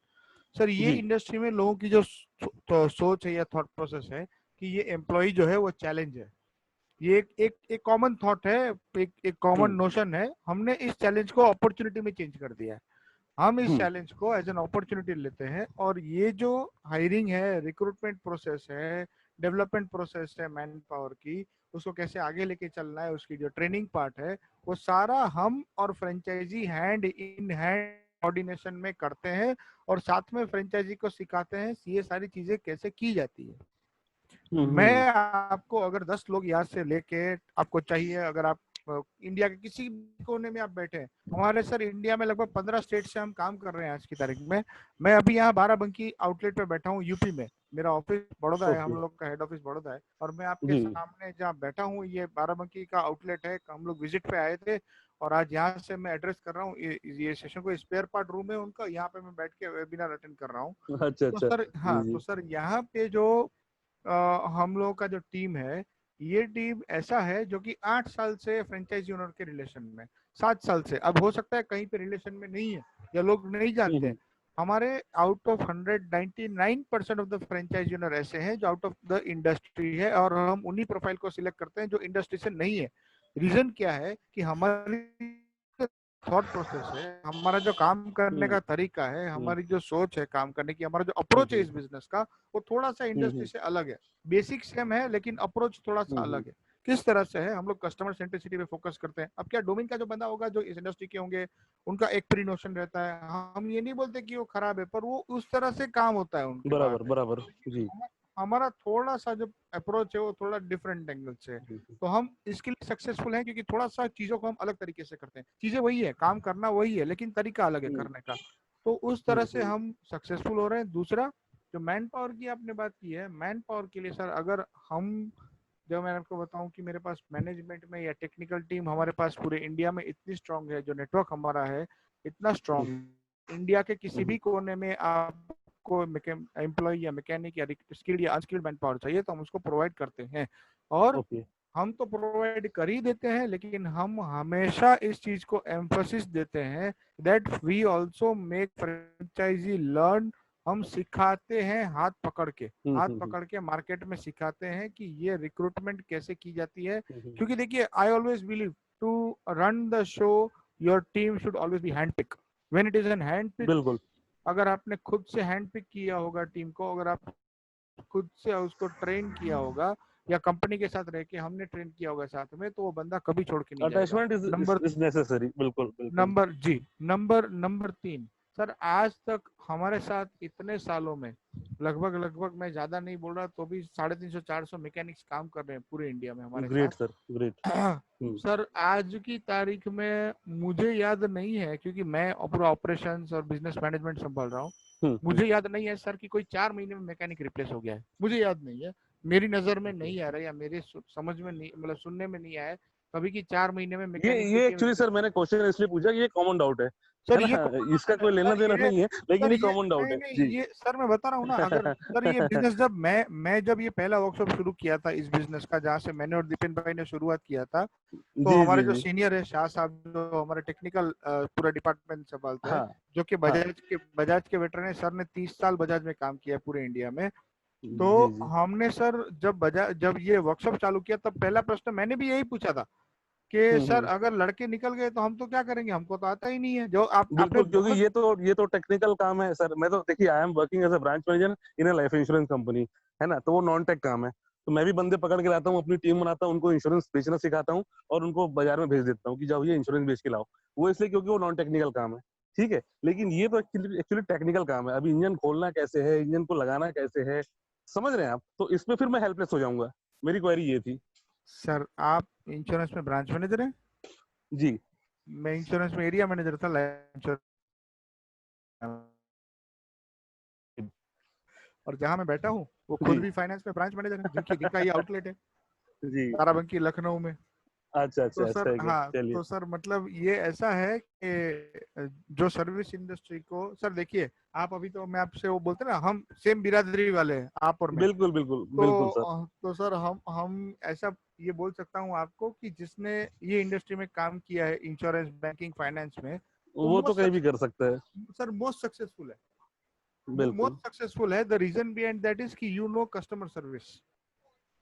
Sir, ये इंडस्ट्री में लोगों की जो सोच है या थॉट प्रोसेस है कि ये एम्प्लॉय जो है वो चैलेंज है, ये एक कॉमन थॉट है, एक कॉमन नोशन है। हमने इस चैलेंज को अपॉर्चुनिटी में चेंज कर दिया है। हम इस चैलेंज को एज एन अपॉर्चुनिटी लेते हैं, और ये जो हायरिंग है, रिक्रूटमेंट प्रोसेस है, डेवलपमेंट प्रोसेस है मैन पावर की, उसको कैसे आगे लेके चलना है, उसकी जो ट्रेनिंग पार्ट है, वो सारा हम और franchisee hand in hand coordination में करते हैं, और साथ में फ्रेंचाइजी को सिखाते हैं ये सारी चीजें कैसे की जाती है। मैं आपको अगर 10 लोग यहाँ से लेके आपको चाहिए, अगर आप इंडिया के किसी भी कोने में आप बैठे हैं, हमारे सर इंडिया में लगभग 15 स्टेट से हम काम कर रहे हैं आज की तारीख में। मैं अभी यहाँ बाराबंकी आउटलेट पे बैठा हूँ यूपी में, मेरा ऑफिस बड़ौदा है, हम ओके लोग का हेड ऑफिस बड़ौदा है, और मैं आपके जी सामने जहाँ बैठा हूँ ये बाराबंकी का आउटलेट है। हम लोग विजिट पे आए थे और आज यहाँ से मैं एड्रेस कर रहा हूँ ये सेशन को। स्पेयर पार्ट रूम है उनका, यहाँ पे मैं बैठ के वेबिनार अटेंड कर रहा हूँ। अच्छा तो अच्छा सर जी हाँ, जी तो सर यहाँ पे जो हम लोगों का जो टीम है, ये टीम ऐसा है जो कि 8 साल से फ्रेंचाइजी ओनर के रिलेशन में, 7 साल से। अब हो सकता है कहीं पे रिलेशन में नहीं है या लोग नहीं जानते हैं, हमारे out of 199% of the franchisee owner ऐसे हैं जो आउट ऑफ द इंडस्ट्री है, और हम उन्हीं प्रोफाइल को सिलेक्ट करते हैं जो इंडस्ट्री से नहीं है। रीजन क्या है कि हमारी थॉट प्रोसेस है, हमारा जो काम करने का तरीका है, हमारी जो सोच है काम करने की, हमारा जो अप्रोच है इस बिजनेस का, वो थोड़ा सा इंडस्ट्री से अलग है। बेसिक सेम है लेकिन अप्रोच थोड़ा सा अलग है। किस तरह से है, हम लोग कस्टमर सेंट्रिसिटी पे फोकस करते हैं। अब क्या डोमेन का जो बंदा होगा जो इस इंडस्ट्री के होंगे, उनका एक प्री नोशन रहता है, हम ये नहीं बोलते कि वो खराब है, पर वो उस तरह से काम होता है उनके बराबर पास। बराबर जी हमारा थोड़ा सा जो अप्रोच है वो थोड़ा डिफरेंट एंगल से है, तो हम इसके लिए सक्सेसफुल हैं क्योंकि थोड़ा सा चीजों को हम अलग तरीके से करते हैं। चीजें वही है, काम करना वही है, लेकिन तरीका अलग है करने का, तो उस तरह से हम सक्सेसफुल हो रहे हैं। दूसरा, जो मैन पावर की आपने बात की है, मैन पावर के लिए सर, अगर हम, जब मैं आपको बताऊं कि मेरे पास मैनेजमेंट में या टेक्निकल टीम हमारे पास पूरे इंडिया में इतनी स्ट्रांग है, जो नेटवर्क हमारा है इतना स्ट्रांग, इंडिया के किसी भी कोने में आपको एम्प्लॉय या मैकेनिक या स्किल्ड या अनस्किल्ड मैन पावर चाहिए तो हम उसको प्रोवाइड करते हैं। और ओके हम तो प्रोवाइड कर ही देते हैं, लेकिन हम हमेशा इस चीज को एम्फोसिस देते हैं that we also make franchisee learn. हम सिखाते हैं हाथ पकड़ के, हाथ पकड़ के मार्केट में सिखाते हैं कि ये रिक्रूटमेंट कैसे की जाती है। क्योंकि देखिए, I always believe to run the show your team should always be hand pick. When it is an hand pick, बिल्कुल अगर आपने खुद से हैंड पिक किया होगा टीम को, अगर आप खुद से उसको ट्रेन किया होगा या कंपनी के साथ रह के हमने ट्रेन किया होगा साथ में, तो वो बंदा कभी छोड़ के नहीं जाएगा। अटैचमेंट नंबर इज नेसेसरी बिल्कुल बिल्कुल नंबर जी नंबर 3, सर आज तक हमारे साथ इतने सालों में लगभग मैं ज्यादा नहीं बोल रहा तो भी 350-400 मैकेनिक्स काम कर रहे हैं पूरे इंडिया में हमारे ग्रेट साथ। सर ग्रेट सर आज की तारीख में मुझे याद नहीं है, क्योंकि मैं पूरा ऑपरेशंस और बिजनेस मैनेजमेंट संभाल रहा हूँ, मुझे याद नहीं है सर कि कोई 4 महीने में मैकेनिक रिप्लेस हो गया है। मुझे याद नहीं है, मेरी नजर में नहीं आ रहा, या मेरे समझ में नहीं, मतलब सुनने में नहीं आया कभी कि 4 महीने में मैकेनिक की ये टीम। एक्चुअली सर मैंने क्वेश्चन इसलिए पूछा कि ये कॉमन डाउट है सर ये ना, इसका कोई लेना सर देना ये नहीं है, लेकिन सर ये ये कॉमन डाउट नहीं है नहीं जी ये सर मैं बता रहा हूँ ना, अगर सर ये बिजनेस जब मैं जब ये पहला वर्कशॉप शुरू किया था इस बिजनेस का, जहाँ से मैंने और दीपेन भाई ने शुरुआत किया था, तो जी हमारे जी जो जी सीनियर है शाह साहब, जो हमारे टेक्निकल पूरा डिपार्टमेंट संभालते हैं, हाँ जो कि हाँ बजाज के वेटरन है, सर ने 30 साल बजाज में काम किया है पूरे इंडिया में। तो जी जी हमने सर जब ये वर्कशॉप चालू किया, तब पहला प्रश्न मैंने भी यही पूछा था कि सर अगर लड़के निकल गए तो हम तो क्या करेंगे, हमको तो आता ही नहीं है। जो आपने बिल्कुल, क्योंकि बहुत ये तो टेक्निकल काम है सर। मैं तो देखिए, I am working as a branch manager in a life insurance company, है ना, तो वो नॉन टेक काम है। तो मैं भी बंदे पकड़ के लाता हूँ, अपनी टीम बनाता हूँ, उनको इंश्योरेंस बेचना सिखाता हूँ और उनको बाजार में भेज देता हूँ कि जाओ ये इंश्योरेंस बेच के लाओ। वो इसलिए क्योंकि वो नॉन टेक्निकल काम है, ठीक है। लेकिन ये तो एक्चुअली टेक्निकल काम है। अभी इंजन खोलना कैसे है, इंजन को लगाना कैसे है, समझ रहे हैं आप? तो इसमें फिर मैं हेल्पलेस हो जाऊंगा। मेरी क्वेरी ये थी सर, आप इंश्योरेंस में ब्रांच मैनेजर हैं, जी। मैं इंश्योरेंस में एरिया मैनेजर था, लाइफ इंश्योरेंस। और जहां मैं बैठा हूँ वो खुद जी भी फाइनेंस में ब्रांच मैनेजर है, जिनका ये आउटलेट है जी ताराबंकी लखनऊ में। अच्छा तो अच्छा सर सही है, हाँ, चलिए। तो सर मतलब ये ऐसा है कि जो सर्विस इंडस्ट्री को, सर देखिए, आप अभी तो मैं आपसे वो बोलते हैं ना, हम सेम बिरादरी वाले हैं आप और मैं। बिल्कुल बिल्कुल बिल्कुल सर। तो सर हम ऐसा ये बोल सकता हूँ आपको कि जिसने ये इंडस्ट्री में काम किया है, इंश्योरेंस, बैंकिंग, फाइनेंस में, वो वो तो कहीं भी कर सकता है। मोस्ट सक्सेसफुल है, बिल्कुल मोस्ट सक्सेसफुल है। The reason behind that is कि यू नो कस्टमर सर्विस।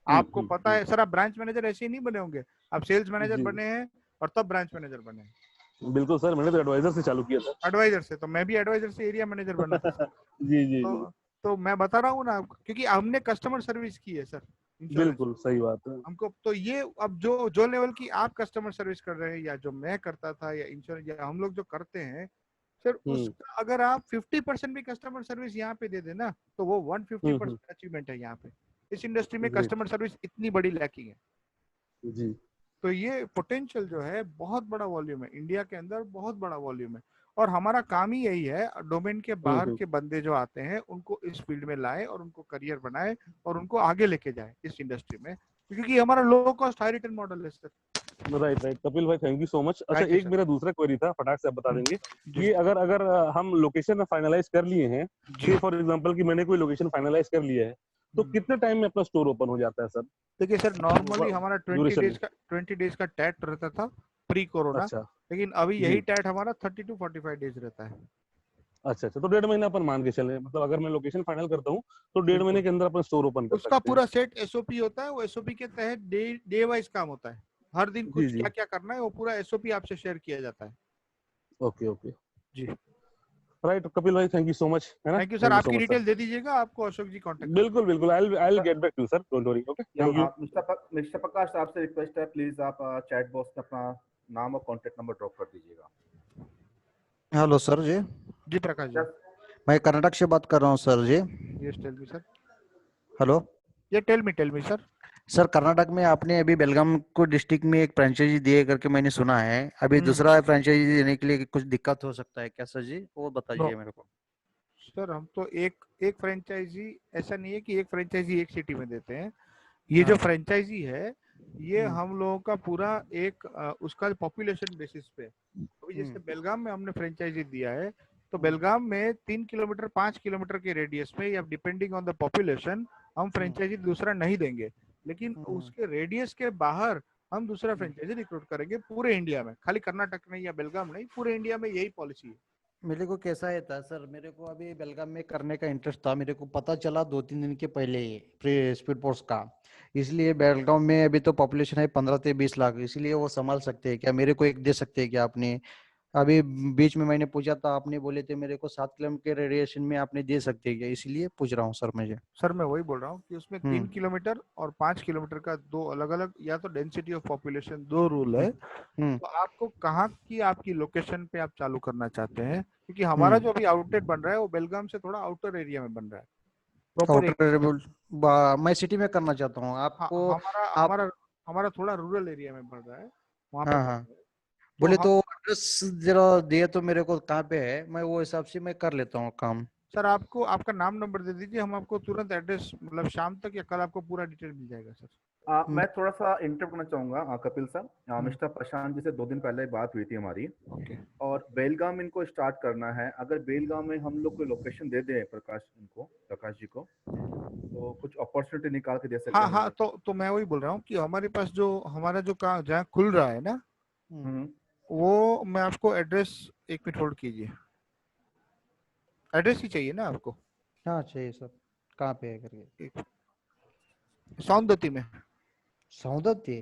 आपको पता हम्म। है सर, आप ब्रांच मैनेजर ऐसे ही नहीं बने होंगे, आप सेल्स मैनेजर जी बने हैं और तब ब्रांच मैनेजर बने हैं। बिल्कुल सर, मैंने तो एडवाइजर से चालू किया था। एडवाइजर से, तो मैं भी एडवाइजर से एरिया मैनेजर बना था सर। जी जी जी तो मैं बता रहा हूँ ना, क्योंकि हमने कस्टमर सर्विस की है सर इंश्योरेंस बिल्कुल में। सही बात है। हमको तो ये, अब जो लेवल की आप कस्टमर सर्विस कर रहे हैं, या जो मैं करता था, या इंश्योरेंस, या हम लोग जो करते हैं सर, उसका अगर आप 50% भी कस्टमर सर्विस यहाँ पे दे देना, तो वो 150% अचीवमेंट है यहाँ पे। इस इंडस्ट्री में ग्रेट कस्टमर सर्विस इतनी बड़ी लैकिंग है। जी। तो ये पोटेंशियल जो है बहुत बड़ा वॉल्यूम है, इंडिया के अंदर बहुत बड़ा वॉल्यूम है। और हमारा काम ही यही है, डोमेन के बाहर के बंदे जो आते हैं उनको इस फील्ड में लाए और उनको करियर बनाए और उनको आगे लेके जाए इस इंडस्ट्री में, क्योंकि हमारा low cost high return model है सर। राइट राइट कपिल भाई, थैंक यू सो मच। अच्छा, Thank you, एक sir. मेरा दूसरा क्वेरी था, फटाक से आप बता देंगे जी। कि अगर अगर हम लोकेशन फाइनलाइज कर लिए हैं, जी। फॉर एग्जांपल कि मैंने कोई लोकेशन फाइनलाइज कर लिया है, तो कितने टाइम में अपना स्टोर ओपन हो जाता है सर? देखिए सर, नॉर्मली हमारा 20 ड्यूरेशन डेज का टैट रहता था प्री कोरोना, अच्छा लेकिन अभी जी। यही टैट हमारा 30 to 45 डेज रहता है। अच्छा अच्छा, तो 1.5 महीना अपन मान के चले, मतलब अगर मैं लोकेशन फाइनल करता हूँ तो 1.5 महीने के अंदर अपन स्टोर ओपन कर उसका सकते हैं। पूरा सेट एसओपी होता है, वो एसओपी के तहत डे वाइज काम होता है, हर दिन जी, कुछ जी। क्या क्या करना है वो पूरा एसओपी आपसे शेयर किया जाता है। ओके ओके जी। राइट कपिल भाई, थैंक यू सो मच, है ना? Thank you sir, thank you so आपकी मच डिटेल सर। दे दीजिएगा, आपको अशोक जी कांटेक्ट बिल्कुल बिल्कुल, I will get back to you sir, don't worry. Okay, thank you. Mister Prakash, आपसे रिक्वेस्ट है, प्लीज आप चैट बॉक्स में अपना नाम और कॉन्टेक्ट नंबर ड्रॉप कर दीजिएगा। हेलो सर जी, जी प्रकाश जी। मैं कर्नाटक से बात कर रहा हूँ sir ji. Yes tell me sir. Hello ये tell me sir. Sir, Karnataka में आपने अभी बेलगाम को डिस्ट्रिक्ट में एक फ्रेंचाइजी दिए करके मैंने सुना है, अभी दूसरा फ्रेंचाइजी देने के लिए कुछ दिक्कत हो सकता है क्या सर जी, वो बताइए मेरे को। सर हम तो एक फ्रेंचाइजी, ऐसा नहीं है कि एक फ्रेंचाइजी एक सिटी में देते हैं, ये जो हाँ। फ्रेंचाइजी है ये हम लोगों का पूरा एक उसका पॉपुलेशन बेसिस पे, अभी जैसे बेलगाम में हमने फ्रेंचाइजी दिया है तो बेलगाम में 3 किलोमीटर 5 किलोमीटर के रेडियस में या डिपेंडिंग ऑन द पॉपुलेशन हम फ्रेंचाइजी दूसरा नहीं देंगे, लेकिन उसके रेडियस के बाहर हम दूसरा फ्रेंचाइजी रिक्रूट करेंगे पूरे इंडिया में, खाली कर्नाटक नहीं या बेलगाम नहीं, पूरे इंडिया में यही पॉलिसी है। मेरे को कैसा है था सर, मेरे को अभी बेलगाम में करने का इंटरेस्ट था, मेरे को पता चला 2-3 दिन के पहले ही प्री स्पीड पोस्ट का, इसलिए बेलगाम में अभी तो पॉपुलेशन है 15 से 20 लाख, इसलिए वो संभाल सकते हैं क्या, मेरे को एक दे सकते हैं क्या आपने? अभी बीच में मैंने पूछा था, आपने बोले थे मेरे को 7 किलोमीटर के रेडिएशन में आपने दे सकते हैं क्या, इसलिए पूछ रहा हूँ सर मुझे। सर मैं वही बोल रहा हूँ कि उसमें 3 किलोमीटर और 5 किलोमीटर का दो अलग अलग, या तो डेंसिटी ऑफ पॉपुलेशन दो रूल है, तो आपको कहाँ की आपकी लोकेशन पे आप चालू करना चाहते हैं, क्योंकि हमारा जो अभी आउटलेट बन रहा है वो बेलगाम से थोड़ा आउटर एरिया में बन रहा है, आउटर मैं सिटी में करना चाहता हूँ आपको। हमारा आप हमारा हमारा थोड़ा रूरल एरिया में बन रहा है, वहाँ पे हाँ बन हाँ रहा है। बोले हम तो एड्रेस जरा दिए तो मेरे को कहाँ पे है, मैं वो हिसाब से मैं कर लेता हूँ काम। सर आपको आपका नाम नंबर दे दीजिए, हम आपको तुरंत एड्रेस, मतलब शाम तक या कल आपको पूरा डिटेल मिल जाएगा सर। मैं थोड़ा सा इंटरप्ट करना चाहूंगा कपिल सर। मिस्टर प्रशांत जी से 2 दिन पहले बात हुई थी हमारी, और बेलगाम इनको स्टार्ट करना है। अगर बेलगाम में हम लोग कोई लोकेशन दे दें प्रकाश जी को, तो कुछ अपॉर्चुनिटी निकाल के दे सकते हैं। हाँ, तो मैं वही बोल रहा हूँ कि हमारे पास जो हमारा जो काम जहाँ खुल रहा है ना, वो मैं आपको एड्रेस, 1 मिनट होल्ड कीजिए, एड्रेस ही चाहिए ना आपको? हाँ चाहिए सर, कहाँ पे है करके? सौंदती में। सौंदत्ती?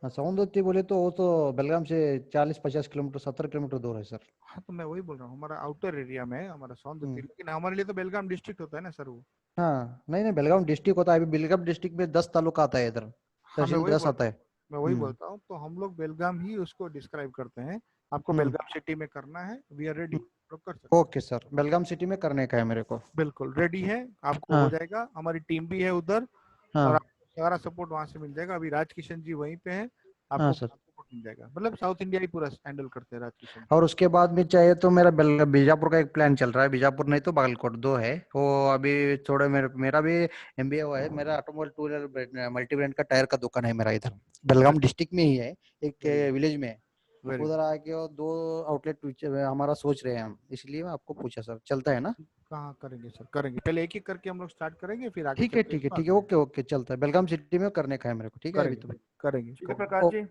हाँ सौंदत्ती बोले तो वो तो बेलगाम से 40-50 किलोमीटर 70 किलोमीटर दूर है सर। हाँ तो मैं वही बोल रहा हूँ, हमारा आउटर एरिया में है हमारा सौंदती, लेकिन हमारे लिए तो बेलगाम डिस्ट्रिक्ट होता है ना सर वो। हाँ नहीं नहीं, बेलगाम डिस्ट्रिक्ट होता है, अभी बेलगाम डिस्ट्रिक्ट में 10 तालुका आता है, इधर हाँ तहसील 10 आता है। मैं वही बोलता हूँ, तो हम लोग बेलगाम ही उसको डिस्क्राइब करते हैं, आपको बेलगाम सिटी में करना है, वी आर रेडी, कर सकते हैं। ओके सर, बेलगाम सिटी में करने का है मेरे को। बिल्कुल रेडी है, आपको हो जाएगा, हमारी टीम भी है उधर, और आपको सारा सपोर्ट वहां से मिल जाएगा। अभी राजकिशन जी वहीं पे हैं, आपको सपोर्ट मिल जाएगा, मतलब साउथ इंडिया ही पूरा हैंडल करते हैं राजकिशन। और उसके बाद में चाहिए तो मेरा बीजापुर का एक प्लान चल रहा है, बीजापुर नहीं तो बागलकोट, 2 है वो। अभी थोड़ा मेरा भी एमबीए हुआ है, मेरा automobile two wheeler multi brand का टायर का दुकान है मेरा, इधर बेलगाम डिस्ट्रिक्ट में ही है, एक विलेज में। उधर आके 2 आउटलेट हमारा सोच रहे हैं हम, इसलिए मैं आपको पूछा सर, चलता है ना? कहाँ करेंगे सर, करेंगे, पहले एक एक करके हम लोग स्टार्ट करेंगे, फिर आगे ठीक है, ओके ओके, चलता है, बेलगाम सिटी में करने का है मेरे को, ठीक है अभी तो करेंगे। Prakash ji,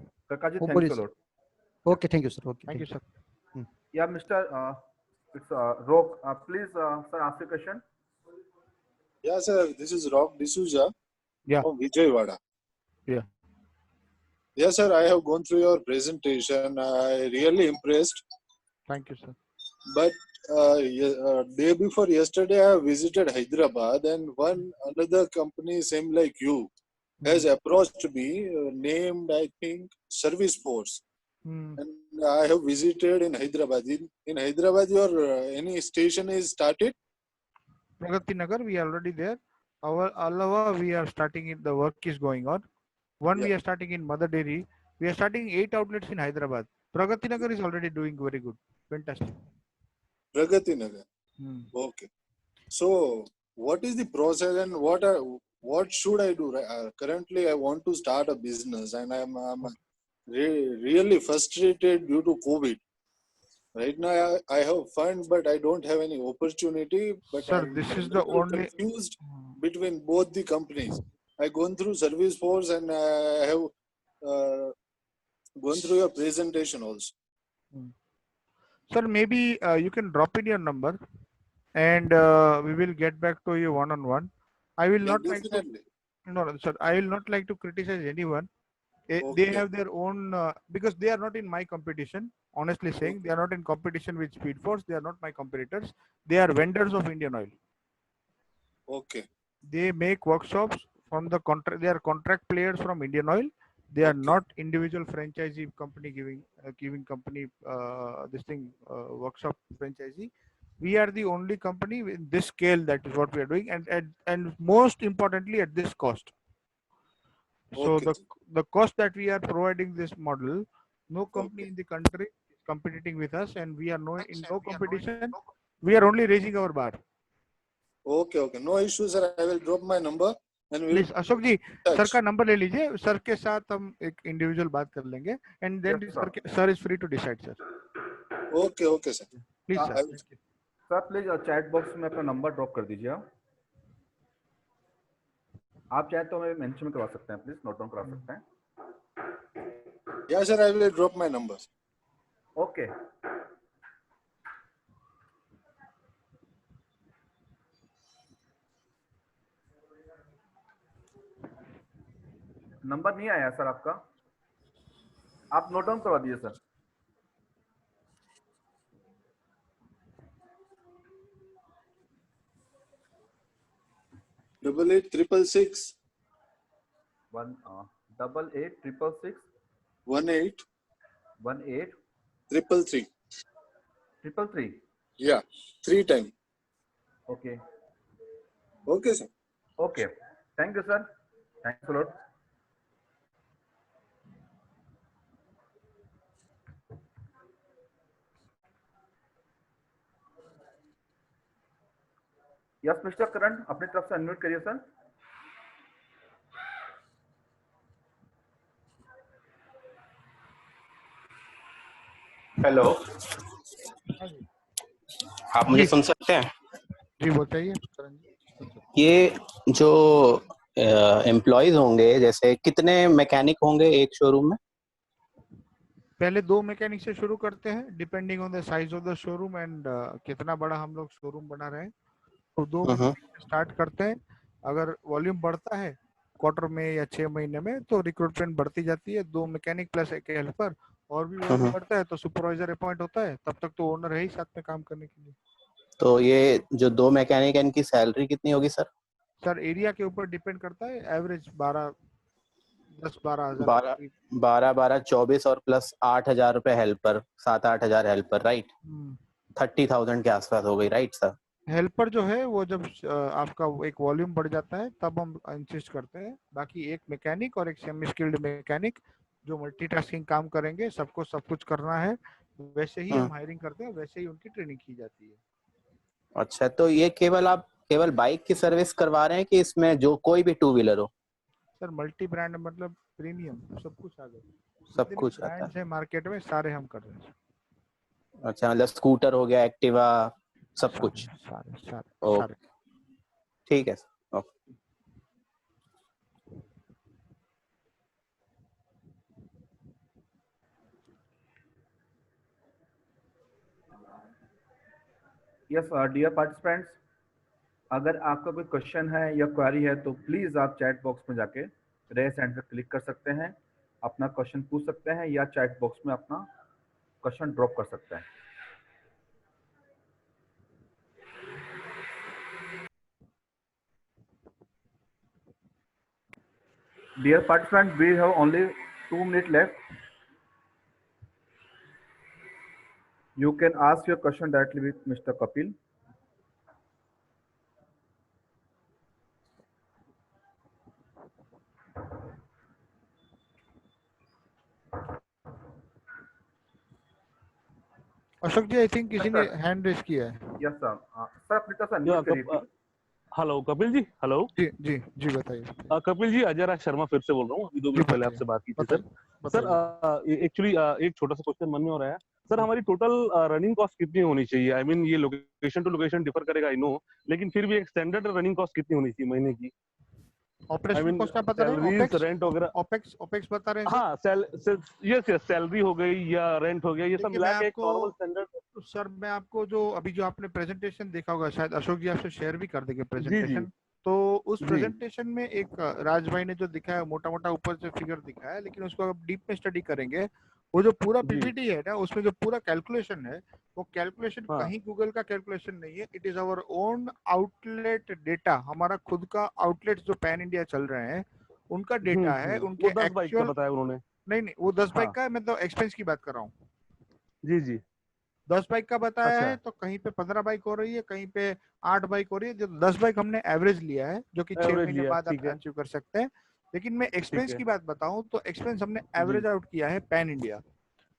thank you lot. Okay thank you sir, okay thank you sir. या mister it's Rock, please sir, ask your question. Yeah sir, this is Rock D'Souza from Vijayawada. Yes sir, I have gone through your presentation, I really impressed. Thank you sir. But day before yesterday I visited Hyderabad, and another company same like you has approached me, named I think Service Force. And I have visited in Hyderabad. In Hyderabad, your any station is started? Pragati Nagar, we are already there. Our Alava, we are starting it. The work is going on. We are starting in Mother Dairy. We are starting 8 outlets in Hyderabad. Pragati Nagar is already doing very good. Fantastic. Pragati Nagar. Hmm. Okay. So, what is the process and what should I do? Currently, I want to start a business, and I'm really frustrated due to COVID. Right now, I have fund, but I don't have any opportunity. But Sir, I'm this a is the little only. confused between both the companies. I gone through Service Force, and I have gone through your presentation also. Sir, maybe you can drop in your number, and we will get back to you one on one. I will Yeah, not like to. definitely. No, sir. I will not like to criticize anyone. They Okay. have their own because they are not in my competition. Honestly saying, they are not in competition with Speed Force. They are not my competitors. They are vendors of Indian Oil. Okay. They make workshops from the contract. They are contract players from Indian Oil. They are Okay. not individual franchisee company giving company this thing workshop franchisee. We are the only company in this scale. That is what we are doing, and most importantly at this cost. So Okay. the cost that we are providing this model, no company Okay. in the country is competing with us, and we are in no competition. We are only raising our bar. Okay. Okay. No issues, sir. I will drop my number and we will please Ashok ji sir touch. का number ले लीजिए sir के साथ हम एक individual बात कर लेंगे and then Yes, sir. Sir is free to decide sir Okay. Okay, sir. Please हाँ, sir I will. Thank you sir please chat box में अपना नंबर ड्रॉप कर दीजिए आप चाहे तो हमें मेंशन करवा सकते हैं प्लीज नोट डाउन करा सकते हैं Yeah, sir. I will drop my number. Okay number नहीं आया सर आपका आप नोट डाउन करवा दीजिए sir 8866 1 88 666 18 18 333. 333 Yeah. 3 times. Okay Okay, sir. Okay thank you sir thanks a lot yes mister Karan अपनी तरफ से अनम्यूट करिए सर हेलो आप मुझे जी सुन सकते हैं जी बताइए करण जी ये जो एम्प्लॉयज होंगे जैसे कितने मैकेनिक होंगे एक शोरूम में पहले 2 मैकेनिक से शुरू करते हैं depending on the size of the showroom and कितना बड़ा हम लोग शोरूम बना रहे हैं तो 2 मैकेनिक स्टार्ट करते हैं अगर वॉल्यूम बढ़ता है क्वार्टर में या 6 महीने में तो रिक्रूटमेंट बढ़ती जाती है 2 मैकेनिक प्लस एक हेल्पर और भी वॉल्यूम बढ़ता है तो सुपरवाइजर अपॉइंट होता है तब तक तो ओनर है ही साथ में काम करने के लिए तो ये जो 2 मैकेनिक है इनकी सैलरी कितनी होगी सर सर एरिया के ऊपर डिपेंड करता है एवरेज 10-12 12 हजार 24 और प्लस 8,000 रुपए हेल्पर 7-8 हजार हेल्पर राइट 30,000 के आसपास हो गई राइट सर हेल्पर जो है वो जब आपका एक वॉल्यूम बढ़ जाता है तब हम इंसिस्ट करते हैं बाकी एक मैकेनिक और एक सेमी स्किल्ड मैकेनिक जो मल्टीटास्किंग काम करेंगे सबको सब कुछ करना है वैसे ही हम हायरिंग करते हैं वैसे ही उनकी ट्रेनिंग की जाती है अच्छा तो ये आप केवल बाइक की सर्विस करवा रहे हैं कि इसमें जो कोई भी 2 व्हीलर हो सर मल्टी ब्रांड मतलब प्रीमियम सब कुछ आ गया सब कुछ आता ब्रांड्स है मार्केट में सारे हम कर रहे हैं है अच्छा मतलब स्कूटर हो गया एक्टिवा सब कुछ सारे सारे ओके सारे ठीक है sir okay yes dear participants अगर आपका कोई क्वेश्चन है या क्वेरी है तो प्लीज़ आप चैट बॉक्स में जाके रेस हैंड पे क्लिक कर सकते हैं अपना क्वेश्चन पूछ सकते हैं या चैट बॉक्स में अपना क्वेश्चन ड्रॉप कर सकते हैं dear participant we have only 2 minutes left you can ask your question directly with Mr. Kapil Ashok ji, I think किसी ने हैंड रेज किया है। यस सर, सर अपनी तरफ से या अनम्यूट करिए please. Hello Kapil ji, hello. जी जी जी, बताइए कपिल जी, अजय राज शर्मा फिर से बोल रहा हूँ। अभी 2 जी, मिनट पहले बताइए आपसे बात की थी सर। बताइए सर बताइए। एक्चुअली एक छोटा सा क्वेश्चन मन में हो रहा है सर। हमारी टोटल रनिंग कॉस्ट कितनी होनी चाहिए? आई मीन ये लोकेशन टू लोकेशन डिफर करेगा, आई नो, लेकिन फिर भी एक स्टैंडर्ड रनिंग कॉस्ट कितनी होनी चाहिए महीने की? आई ऑपरेशनल मीन कॉस्ट आप बता रहे हैं, सैलरीज, ओपेक्स रेंट वगैरह। ओपेक्स ओपेक्स बता रहे हैं सर? हाँ, यस यस, सैलरी हो गई या रेंट हो गया, ये सब देखिए, मिला मैं के एक आपको नॉर्मल स्टैंडर्ड। सर, मैं आपको जो अभी जो आपने प्रेजेंटेशन देखा होगा, शायद अशोक जी आपसे शेयर भी कर देंगे जी जी प्रेजेंटेशन। तो उस जी। प्रेजेंटेशन में एक राज भाई ने जो दिखाया है, मोटा मोटा ऊपर से फिगर दिखाया है, लेकिन उसको आप डीप में स्टडी करेंगे, वो जो पूरा जी पीपीटी है ना, उसमें जो पूरा कैलकुलेशन है, वो कैलकुलेशन हाँ। कहीं गूगल का कैलकुलेशन नहीं है। It is our own outlet data, हमारा खुद का आउटलेट जो पैन इंडिया चल रहे हैं उनका डेटा है, वो उनके 10 बाइक का एक्चुअल। बताया उन्होंने। नहीं नहीं, वो 10 बाइक हाँ का है, मैं तो एक्सपेंस की बात कर रहा हूँ। जी जी। 10 बाइक का बताया अच्छा, है, तो कहीं पे 15 बाइक हो रही है, कहीं पे 8 बाइक हो रही है। जो 10 बाइक हमने एवरेज लिया है, जो कि 6 एवरेज महीने लिया, बाद आप ठीक है अचीव कर सकते हैं। लेकिन मैं ठीक एक्सपेंस है। की बात बताऊं तो एक्सपेंस हमने जी एवरेज आउट किया है पैन इंडिया।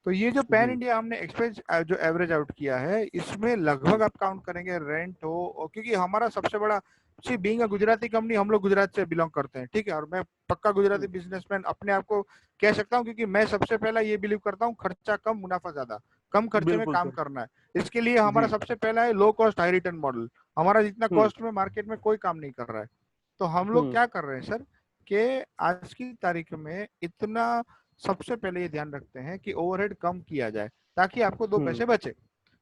तो ये जो पैन जी। इंडिया हमने एक्सपेंस जो एवरेज आउट किया है, इसमें लगभग आप काउंट करेंगे रेंट हो, और क्योंकि हमारा सबसे बड़ा, सी बीइंग अ गुजराती कंपनी, हम लोग गुजरात से बिलोंग करते हैं, ठीक है, और मैं पक्का गुजराती बिजनेसमैन अपने आप को कह सकता हूँ, क्योंकि मैं सबसे पहला ये बिलीव करता हूँ, खर्चा कम मुनाफा ज्यादा, कम खर्चे में बिल्कुल काम सर। करना है। इसके लिए हमारा जी। सबसे पहला है low cost high return model. हमारा जितना हम्म कॉस्ट में मार्केट में कोई काम नहीं कर रहा है। तो हम लोग हम्म क्या कर रहे हैं सर, कि आज की तारीख में इतना सबसे पहले ये ध्यान रखते हैं कि ओवरहेड कम किया जाए, ताकि आपको 2 पैसे बचे।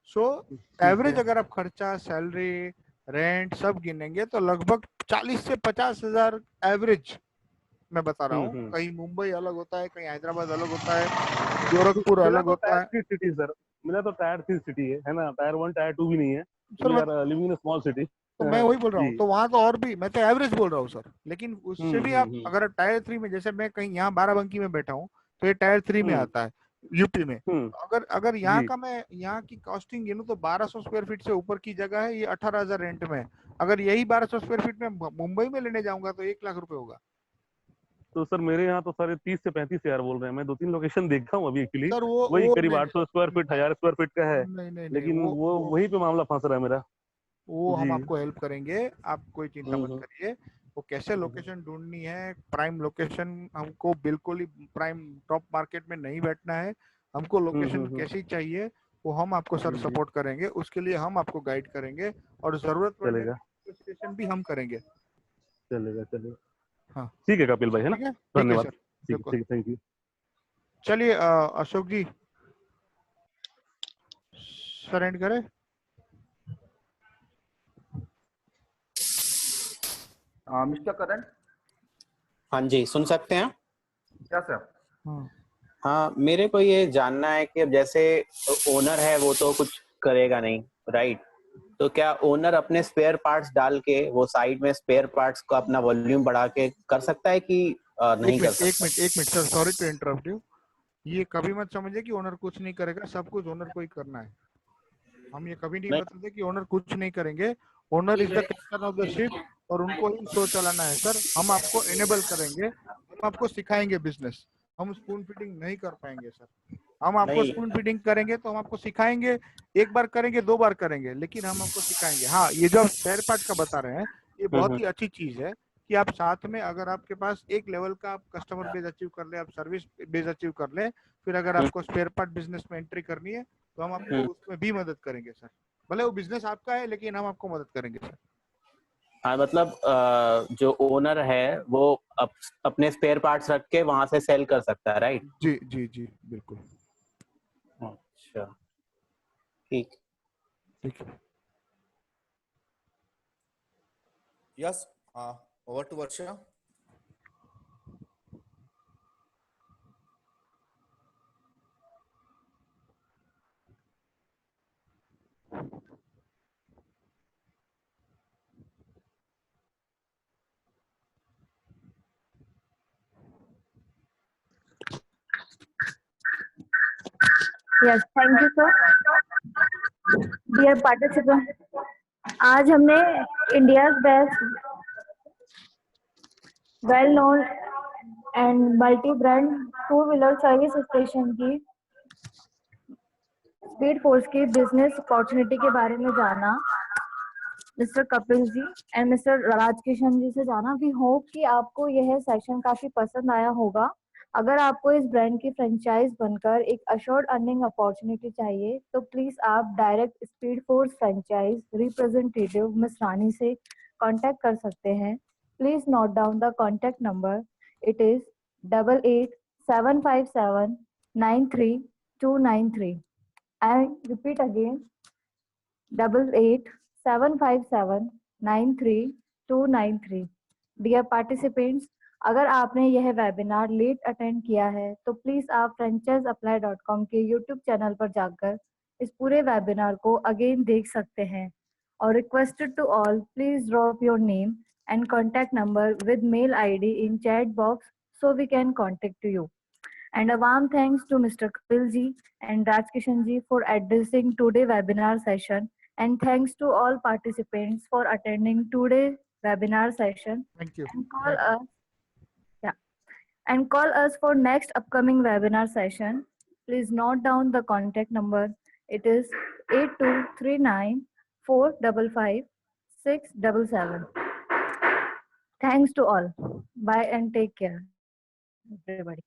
सो ठीक एवरेज है। अगर आप खर्चा, सैलरी, रेंट सब गिनेंगे तो लगभग 40 से 50 हजार एवरेज मैं बता रहा हूँ। हम्म। कहीं मुंबई अलग होता है, कहीं हैदराबाद अलग होता है, गोरखपुर मिला अलग तो होता टायर है। 3 सिटी सर। मिला तो टायर 3 सिटी है ना, टायर 1 टायर 2 भी नहीं है। सर वी मैं are living in small city. तो मैं वही बोल रहा हूँ, जी। तो वहां तो और भी, मैं तो एवरेज बोल रहा हूँ सर। लेकिन उससे भी आप हम्म। अगर टायर 3 में, जैसे मैं कहीं यहाँ बाराबंकी में बैठा हूँ, तो ये टायर 3 में हम्म आता है यूपी में। हम्म। अगर अगर यहाँ जी। का मैं यहाँ की कॉस्टिंग गिनूं तो 1200 स्क्वायर फीट से ऊपर की जगह है, ये 18,000 रेंट में है। अगर यही 1200 स्क्वायर फीट में मुंबई में लेने जाऊंगा तो 1 लाख रुपए होगा। तो सर मेरे यहाँ तो सारे 30 से 35 हजार बोल रहे हैं। मैं 2-3 लोकेशन देखा हूँ अभी एक्चुअली। सर वही वो करीब नहीं 800 स्क्वायर फीट, 1000 स्क्वायर फीट का है। नहीं नहीं नहीं, लेकिन वो वहीं पे मामला फंस रहा है मेरा। वो हम जी। आपको हेल्प करेंगे, आप कोई चिंता मत हम्म। करिए। वो कैसे लोकेशन ढूंढनी है, प्राइम लोकेशन, हमको बिल्कुल ही प्राइम टॉप मार्केट में नहीं बैठना है। हमको लोकेशन हम्म। कैसी चाहिए, वो हम आपको सर जी जी। सपोर्ट करेंगे, उसके लिए हम आपको गाइड करेंगे, और जरूरत पड़ने चलेगा पे नेगोशिएशन भी हम करेंगे। चलेगा चलेगा। हाँ, ठीक है कपिल भाई, है ना। ठीक है धन्यवाद। सर, ठीक है बिल्कुल। ठीक है, थैंक यू। चलिए अशोक जी, सर एंड करें। मिस्टर करण। हाँ जी, सुन सकते हैं? क्या सर? हाँ हाँ, मेरे को ये जानना है कि अब जैसे ओनर है वो तो कुछ करेगा नहीं, राइट? तो क्या ओनर अपने स्पेयर पार्ट्स डाल के वो साइड में स्पेयर पार्ट्स को अपना वॉल्यूम बढ़ा के कर सकता है कि नहीं कर सकता? एक minute sir, sorry to interrupt you. ये कभी मत समझिए कि ओनर कुछ नहीं करेगा, सब कुछ ओनर को ही करना है। हम ये कभी नहीं नहीं। बताते कि ओनर कुछ नहीं करेंगे। Owner is the captain of the ship, और उनको ही शो चलाना है सर। हम आपको एनेबल करेंगे, हम आपको सिखाएंगे बिजनेस। हम स्पून फीडिंग नहीं कर पाएंगे सर। हम आपको नहीं। स्पून फीडिंग करेंगे तो हम आपको सिखाएंगे। एक बार करेंगे, 2 बार करेंगे, लेकिन हम आपको सिखाएंगे। हाँ, ये जो आप स्पेयर पार्ट का बता रहे हैं, ये बहुत ही अच्छी चीज है कि आप साथ में, अगर आपके पास एक लेवल का आप कस्टमर बेस अचीव कर ले, आप सर्विस बेस अचीव कर ले, फिर अगर हम्म, आपको स्पेयर पार्ट बिजनेस में एंट्री करनी है, तो हम आपको हम्म। उसमें भी मदद करेंगे सर। भले वो बिजनेस आपका है, लेकिन हम आपको मदद करेंगे सर। हाँ, मतलब जो ओनर है वो अपने स्पेयर पार्ट्स रख के वहां से सेल कर सकता है, राइट? जी जी जी, बिल्कुल। अच्छा, ठीक। ठीक है। Yes, over to Varsha. Yes, thank you, sir. Dear participants, आज हमने India's best well known and multi brand 2 wheeler service station की स्पीड फोर्स की बिजनेस अपॉर्चुनिटी के बारे में जाना mister Kapil ji and mister Rajkishan ji से जाना। वी होप कि आपको यह सेशन काफी पसंद आया होगा। अगर आपको इस ब्रांड की फ्रेंचाइज बनकर एक अश्योर्ड अर्निंग अपॉर्चुनिटी चाहिए तो प्लीज आप direct Speed Force franchise representative miss Rani से कांटेक्ट कर सकते हैं। Please note down the contact number. It is 8875793293। I repeat again 8875793293। Dear participants, अगर आपने यह वेबिनार लेट अटेंड किया है तो प्लीज आप franchiseapply.com के यूट्यूब चैनल पर जाकर इस पूरे वेबिनार को अगेन देख सकते हैं। और requested to all, please drop your name and contact number with mail ID in chat box so we can contact you. And a warm thanks to Mr. Kapil ji and Rajkishan ji for addressing today's webinar session. And thanks to all participants for attending today's webinar session. Thank you. And call us for next upcoming webinar session. Please note down the contact number. It is 8239455677. Thanks to all. Bye and take care, everybody.